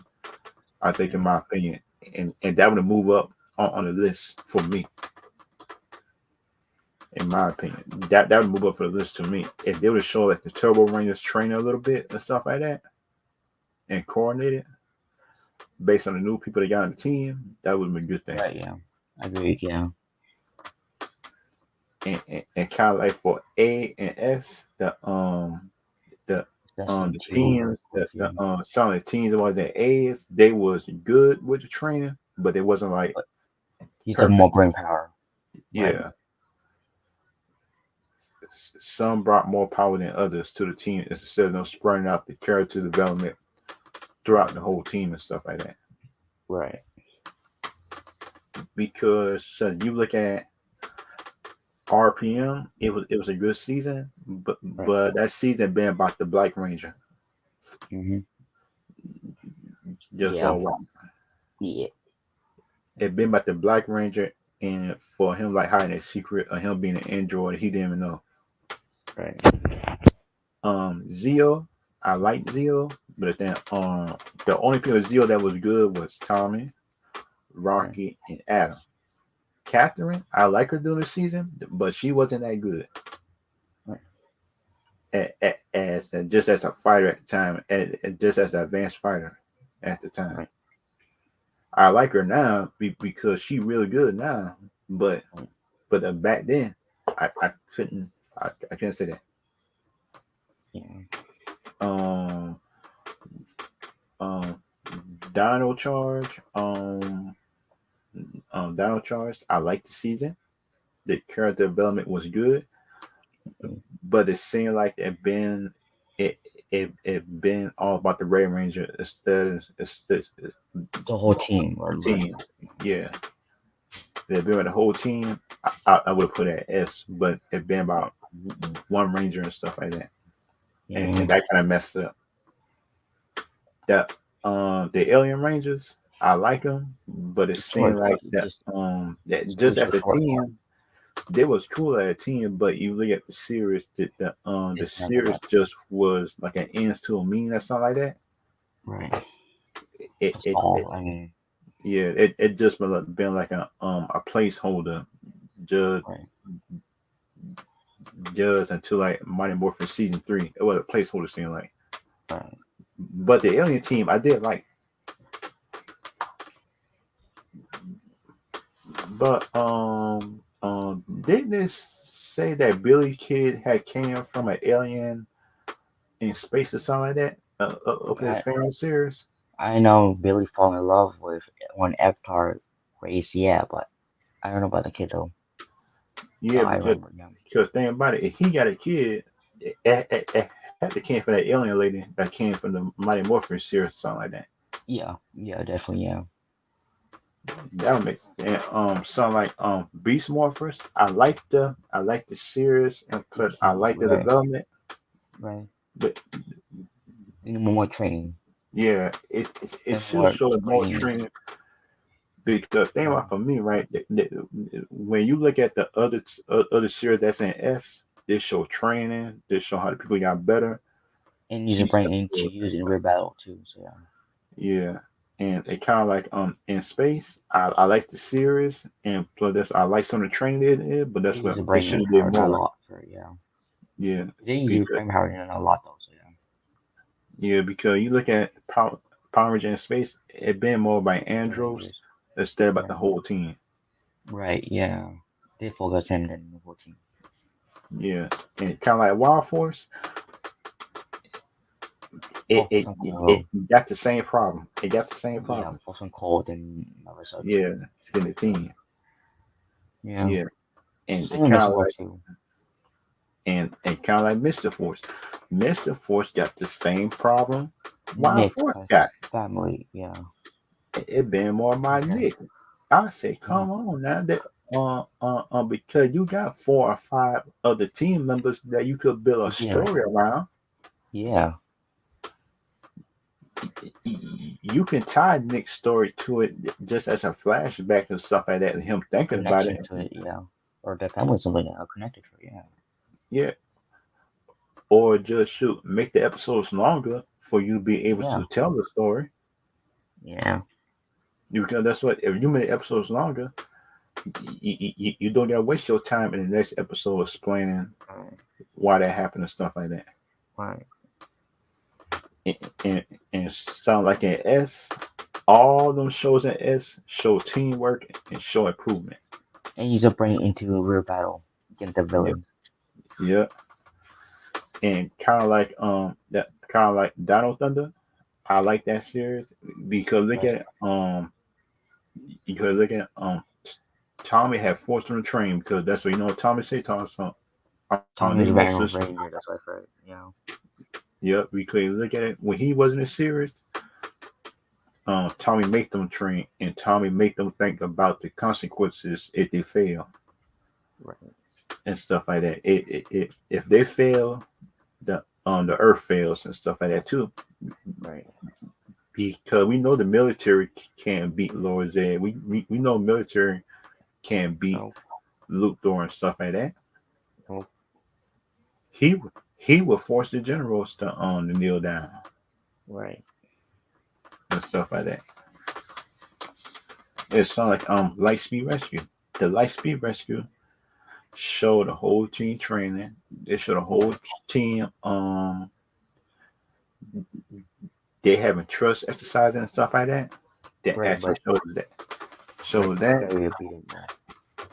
I think, in Yeah. my opinion, and that would move up on the list for me. In my opinion, that would move up for the list to me if they would show like the Turbo Rangers train a little bit and stuff like that, and coordinate it based on the new people they got on the team. That would be a good thing. Right. Yeah. Agreed. Yeah. And kind of like for A and S, the Especially the two. teams Both the teams. some of the teams that was at A's, they was good with the training, but it wasn't like But he's have more perfect. brain power. Right. Yeah, some brought more power than others to the team instead of them spreading out the character development throughout the whole team and stuff like that. Right. Because you look at RPM, it was a good season, but Right. that season been about the Black Ranger Mm-hmm. just for Yeah. a while. Yeah. It been about the Black Ranger, and for him like hiding a secret of him being an android, he didn't even know. Right. Zio, I like Zio, but then the only people of Zio that was good was Tommy, Right. Rocky, and Adam. Catherine, I like her during the season, but she wasn't that good Right. as just as a fighter at the time, just as an advanced fighter at the time. Right. I like her now because she really good now, but Right. back then, I couldn't I couldn't say that. Yeah. Um, um, Dino Charge, Dino Charge. I liked the season. The character development was good, Mm. but it seemed like it it been all about the Red Ranger instead The whole team. Or the team. Yeah, they've been with the whole team. I would have put it at S, but it been about one Ranger and stuff like that, Yeah. and that kind of messed up. That the Alien Rangers, I like them, but it It's short. seemed like It's that just that story just so as a short. team, they was cool at a team, but you look at the series, the It's not that series much. just was like an ends to a mean or something like that. Right. It That's it, it all. I mean, yeah, it just been like a placeholder just right. just until like Mighty Morphin season 3. It was a placeholder scene like. Right. But the alien team I did like. But didn't this say that Billy Kid had came from an alien in space or something like that? Up in his I family series. I know Billy fall in love with one Avatar race, yeah, but I don't know about the kid though. Yeah, Oh, I because remember. Yeah. think about it, if he got a kid, it had to came from that alien lady that came from the Mighty Morphin series, or something like that. Yeah. Yeah. Definitely. Yeah. That would make and sound like Beast Morphers. I like the series and plus I like the Right. development, Right. but They need more training. yeah, it And should more show more training. training because think about Right. for me right when you look at the other series that's in S, they show training, they show how the people got better. And use your Each brain into episode, use in real battle too. So yeah. yeah, and it kind of like in space. I like the series, and plus this I like some of the training it is, but They that's use what your it brain should and have did power a more. lot for yeah. Yeah, They use your because brain power in a lot though. So yeah. because you look at Power Rangers in space, it been more by Power andros Rangers. instead about the Right. whole team. Right. Yeah. They focus him in the whole team. Yeah, and kind of like Wild Force, Well, for it some it cold, got the same problem. It got the same yeah, problem. for some cold and other such. Yeah, in the team. Yeah. Yeah, and it Same kind Mr. of Force like too. kind of like Mister Force. Mister Force got the same problem Wild Nick Force has got. family. Yeah. It been more my Okay. Nick. I say, Mhm. come on now, that because you got 4 or 5 other team members that you could build a Yeah. story around. Yeah. You can tie Nick's story to it just as a flashback and stuff like that, and him thinking about it. Connection to it. Yeah. Or the family something that are connected to it. Yeah. Yeah, or just shoot, make the episodes longer for you to be able Yeah. to tell the story. Yeah. Because that's what if you make the episodes longer, you don't gotta waste your time in the next episode explaining Right. why that happened and stuff like that. Right. And, and, and sound like in S, all them shows in S show teamwork and show improvement. And use your brain into a real battle against the Yep, villains. yep. And that kind of like Dino Thunder. I like that series because look Right. at Tommy had forced him to train because that's what Tommy say Tommy so Tommy's Nemo Rhino sister. Ranger. That's what I've heard. Yeah. Yep, because look at it when he was in the series, Tommy made them train and Tommy made them think about the consequences if they fail Right. and stuff like that. If they fail, the Earth fails and stuff like that too. Right. Because we know the military can't beat Lord Zed. We know military can't beat No. Luthor and stuff like that. No. He he would force the generals to kneel down Right. and stuff like that. It sounds like Lightspeed Rescue. The Lightspeed Rescue showed the whole team training. They showed the whole team they having trust exercising and stuff like that. That Right. actually But shows that. right. So that Very obedient. Yeah.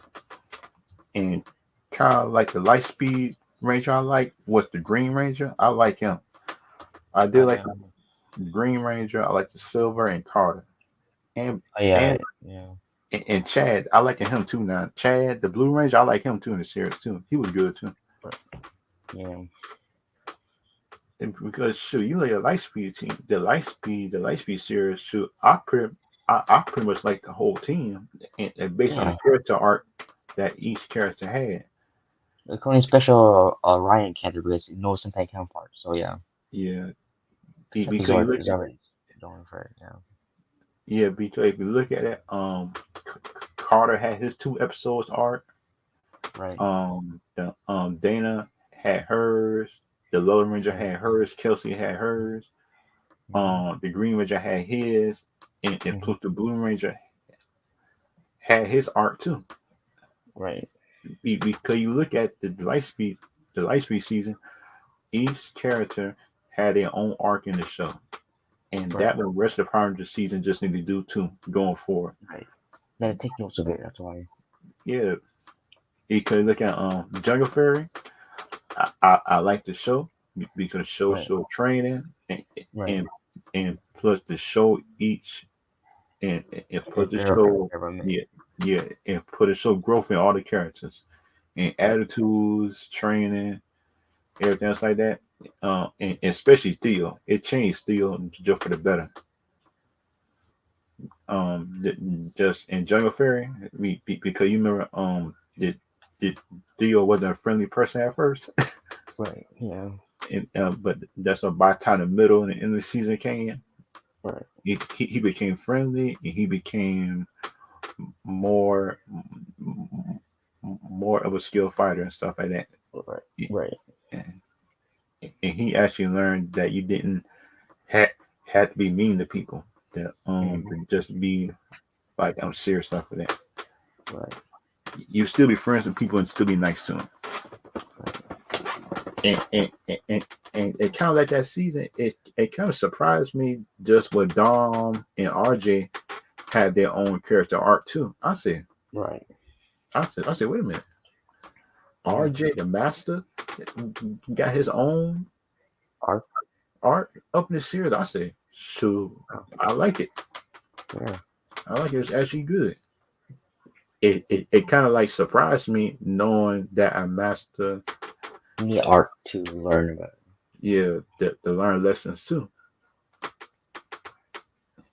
and kind of like the Lightspeed Ranger I like was the Green Ranger. I like him. I did I like don't. the Green Ranger. I like the Silver and Carter. And Oh yeah. and Yeah. and Chad, I like him too now. Chad, the Blue Ranger, I like him too in the series too. He was good too. But yeah. And because shoot, you like a Lightspeed team, the Lightspeed series. Shoot, I pretty much like the whole team, and based on the Yeah. character art that each character had. They're calling special Ryan categories. No Sentai counterpart. So yeah. Yeah, Except because you Zord. look at Zord is going for it. Yeah. yeah, because if you look at it, Carter had his 2 episodes arc. Right. The Dana had hers. The Lone Ranger Right. had hers. Kelsey had hers. Hmm. The Green Ranger had his, and Hmm. plus the Blue Ranger had his arc too. Right. Because you look at the Lightspeed season, each character had their own arc in the show, and Right. that the rest of the Power Rangers season just need to do too going forward. Right. Gotta take notes of it. That's why. Yeah, because look at Jungle Fairy. I like the show because the show Right. show training Right. and and plus the show each and Like a put the therapy show environment. yeah yeah and put the show growth in all the characters and Right. attitudes, training, everything else like that. And especially Theo, it changed Theo just for the better. Just in Jungle Fairy, because you remember did Theo wasn't a friendly person at first, Right. Yeah. and but that's what by the time the middle and the end of the season came, Right. he became friendly and he became more more of a skilled fighter and stuff like that. Right. Right. And he actually learned that you didn't had had to be mean to people. That Hmm. just be like I'm serious stuff for that. Right. You still be friends with people and still be nice to them. Right. And it kind of like that season. It kind of surprised me just what Dom and RJ had their own character arc too. Right. I said, wait a minute. Yeah. RJ the Master got his own Art. art up in the series. I say, shoot, Oh, I like it. yeah. I like it. It's actually good. It kind of like surprised me knowing that a master, You need art to learn about. yeah, to learn lessons too.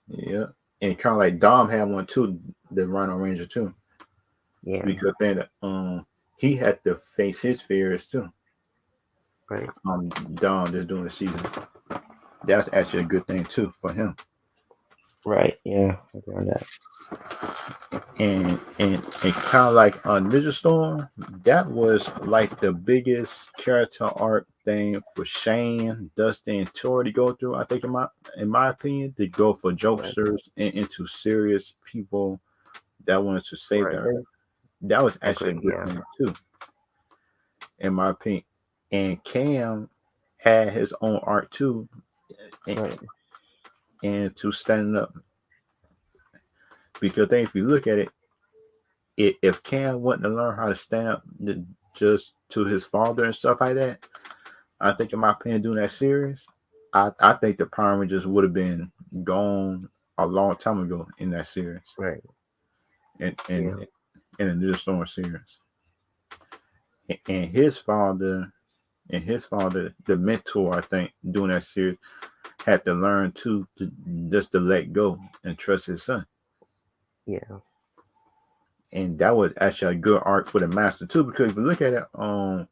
Yeah, and kind of like Dom had one too, the Rhino Ranger too, Yeah. because then he had to face his fears too. Right. Dom just doing the season. That's actually a good thing too for him. Right. Yeah. I agree on that. And kind of like on Ninja Storm, that was like the biggest character arc thing for Shane, Dustin, and Tori to go through. I think in my opinion, to go for Right. jokesters and into serious people that wanted to save the Right. earth. That was I actually a agree. good Yeah. thing too, in my opinion. And Cam had his own arc too, and, Right. and to stand up because then if you look at it, if Cam wouldn't have learned how to stand up just to his father and stuff like that, I think in my opinion, doing that series, I think the Power Rangers would have been gone a long time ago in that series, Right. and Yeah. in the Ninja Storm series. And his father, the mentor, I think, doing that series, had to learn too to just to let go and trust his son. Yeah. And that was actually a good arc for the master too, because if you look at it,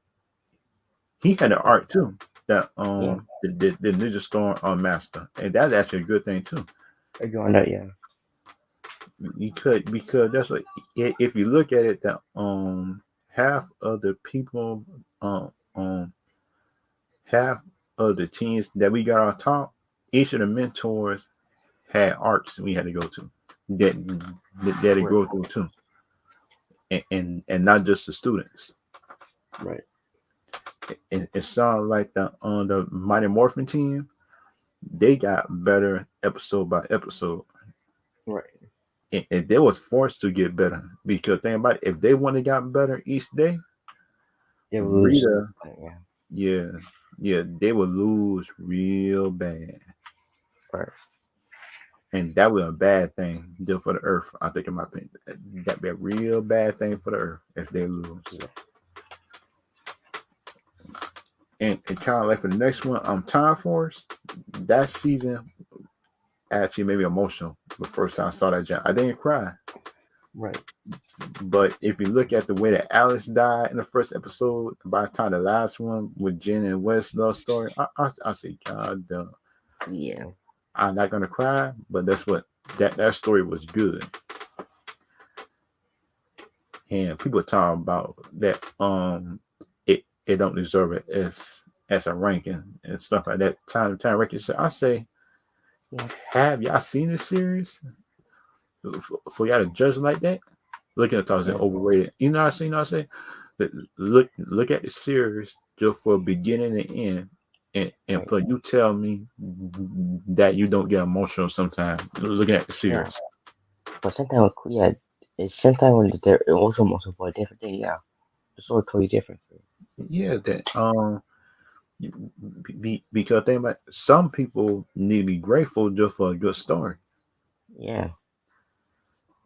he had an Right. arc too. That Yeah. the Ninja Storm master, and that's actually a good thing too. I agree on that. Yeah. You could because that's what if you look at it, that half of the people um half of the teams that we got on top, each of the mentors had arcs we had to go to that that they Right. go through too, and not just the students. Right. It sounds like the Mighty Morphin team, they got better episode by episode, Right. and they was forced to get better because think about it, if they wouldn't have gotten better each day, They will lose. Rita, Yeah. yeah, yeah, they would lose real bad, Right. and that was a bad thing just for the Earth. I think in my opinion, that'd be a real bad thing for the Earth if they lose. Yeah. And kind of like for the next one, Time Force, that season actually made me emotional the first time I saw that jump. I didn't cry. Right. But if you look at the way that Alice died in the first episode, by the time the last one with Jen and Wes love story, I say, God, Yeah. I'm not gonna cry, but that's what that story was good. and people talk about that it don't deserve it as a ranking and stuff like that. Time to time ranking. So I say, Yeah, have y'all seen this series for y'all to judge like that? Looking at thoughts yeah, overrated. You know what I say? You know what I say? Look at the series just for beginning and end, and right. but you tell me that you don't get emotional sometimes looking at the Yeah, series. but sometimes, yeah, it's sometimes when they're also for a different thing. Yeah, it's all totally different. Yeah, that because think about some people need to be grateful just for a good story, Yeah,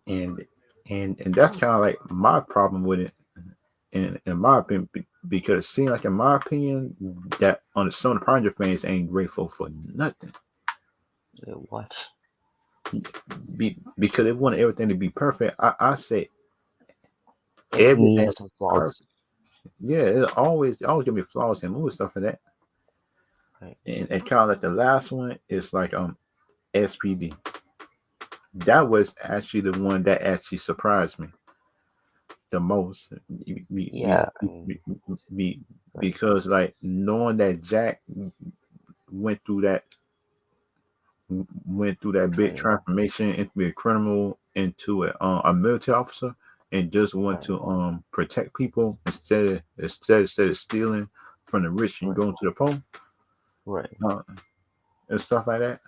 and and that's kind of like my problem with it, in my opinion, because it seems like in my opinion that on some of the Project fans ain't grateful for nothing. yeah, what? Because they want everything to be perfect. I say Everything everything has some perfect. flaws. Yeah, it's always gonna be flaws in movie stuff for that. Right, And kind of like the last one is like SPD. That was actually the one that actually surprised me the most. yeah, I mean, Be- right, because like knowing that Jack went through that went through that big training, transformation into be a criminal into a military officer and just want right, to protect people instead of stealing from the rich and right, going to the poor right, uh, and stuff like that.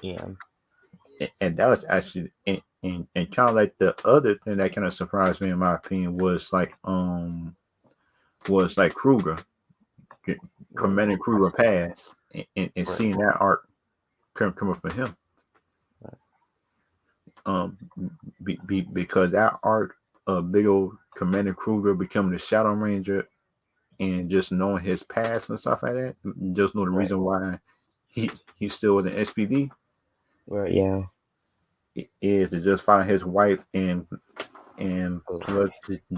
yeah, And that was actually and kind of like the other thing that kind of surprised me in my opinion was like Kruger, right, Commander Kruger pass and right, seeing that arc coming from him. right, Um, because that arc of big old Commander Kruger becoming the Shadow Ranger and just knowing his past and stuff like that, just know the right, reason why he he still with an SPD right, yeah, is to just find his wife and oh, plus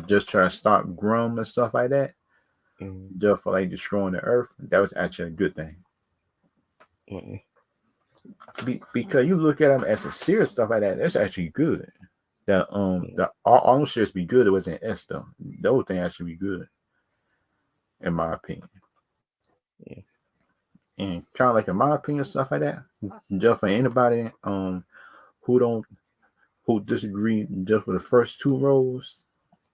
just try to stop Grum and stuff like that, mm, just for like destroying the Earth. That was actually a good thing. mm, Because you look at him as a serious stuff like that, that's actually good. yeah, The all series be good. It was in S though. Those things actually be good in my opinion. yeah, And kind of like in my opinion, stuff like that. Just for anybody who don't who disagree just with the first two roles,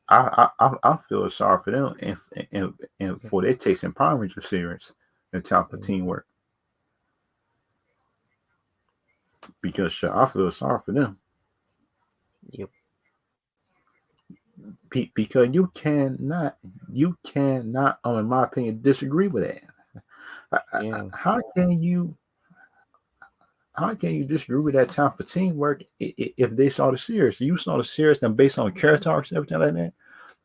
I feel sorry for them and and yeah, for their taste in Power Ranger series and time for mm, teamwork because sure, I feel sorry for them yep, because you cannot in my opinion disagree with that. yeah, How can you disagree with that time for teamwork if they saw the series? You saw the series and based on character arcs and everything like that,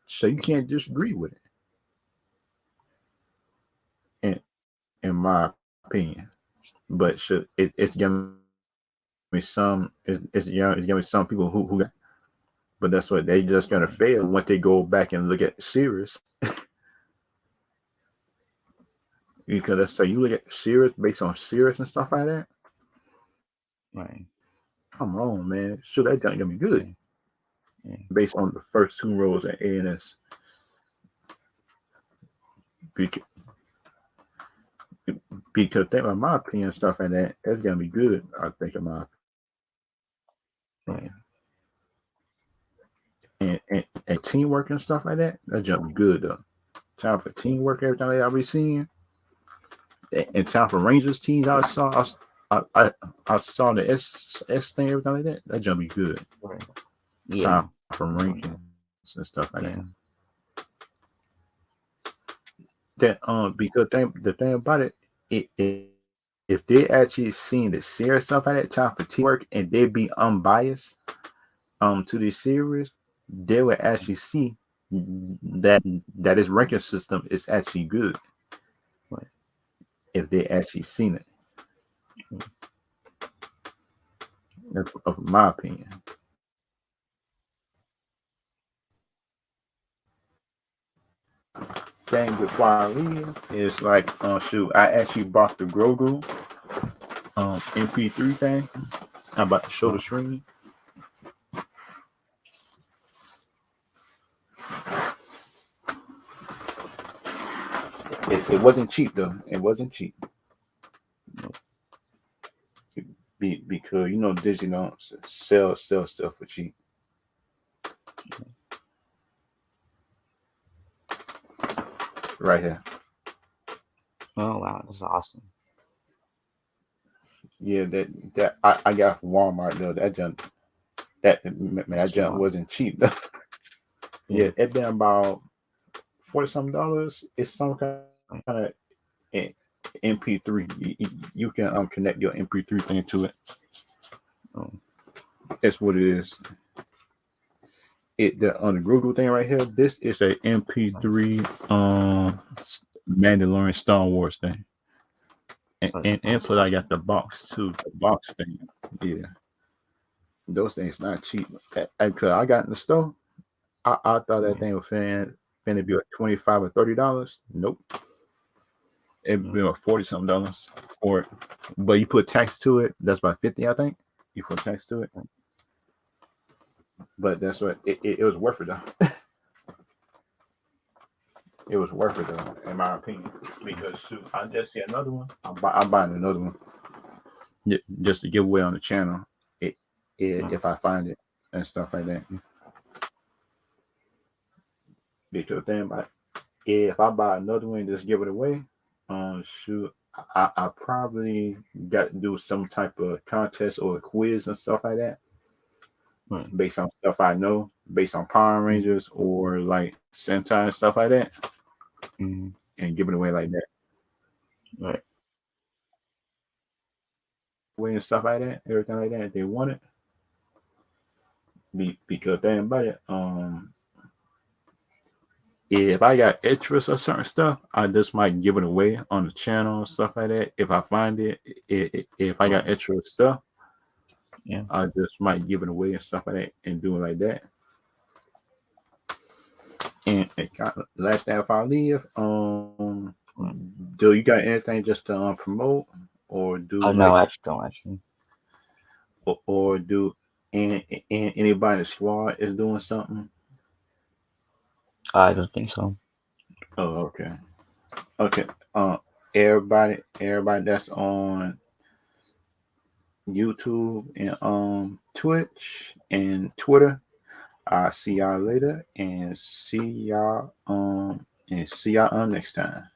so you can't disagree with it. In my opinion, but should it's gonna be it's gonna be some people who got, but that's what they just gonna right, fail once they go back and look at the series because that's so you look at the series based on series and stuff like that. right, Come on, man, sure that gonna be good yeah, yeah, based on the first two rows at ANS because think about my opinion stuff like that. That's gonna be good. I think in my right, opinion. And teamwork and stuff like that, that's gonna be good though. Time for yeah, teamwork, everything that I'll be seeing. And time for Rangers teams, I saw the S thing, everything like that. That gonna be good. right, yeah, Time for rankings and stuff like that. yeah, That because the thing about it if they actually seen the series stuff like that, time for teamwork, and they be unbiased to the series, they would actually see that his ranking system is actually good right, if they actually seen it. mm, That's of my opinion. Thing before I leave is like, shoot, I actually bought the Grogu MP3 thing. I'm about to show the oh, screen. It wasn't cheap though. It wasn't cheap. Because Disney don't sell stuff for cheap. Right here. Oh wow, that's awesome. Yeah, that I got from Walmart though. That junk Sure. wasn't cheap though. Yeah. Yeah, it been about $40 something. It's some kind of Right. MP3. You can connect your MP3 thing to it. Oh. That's what it is. It the on the Google thing right here. This is a Right. MP3 Mandalorian Star Wars thing. And, Oh, and, and that's plus I got awesome. the box too. The box thing. Yeah. Those things not cheap. Cause I got in the store. I thought that Right. thing was finna be like $25 or $30. Nope. It Yeah. been like 40 something dollars for it. But you put tax to it, that's about 50, I think. You put tax to it. Right. But that's what it was worth it though. It was worth it though, in my opinion. Because shoot, I just see another one. I'm buying another one. Just to give away on the channel. Yeah. If I find it and stuff like that. Because then if I buy another one and just give it away, shoot, I probably got to do some type of contest or a quiz and stuff like that, Right. based on stuff I know, based on Power Mm. Rangers or like Sentai and stuff like that, Mm. and give it away like that, Right. way and stuff like that, everything like that. If they want it, because they about it. If I got interest or certain stuff, I just might give it away on the channel and stuff like that. If I find it, if I got Right. extra stuff, Yeah. I just might give it away and stuff like that and do it like that. And last thing if I leave, Right. do you got anything just to promote or do Oh no, like I actually don't actually. or do and anybody in the squad is doing something? I don't think so. Oh, okay, okay. Everybody that's on YouTube and Twitch and Twitter. I'll see y'all later and see y'all next time.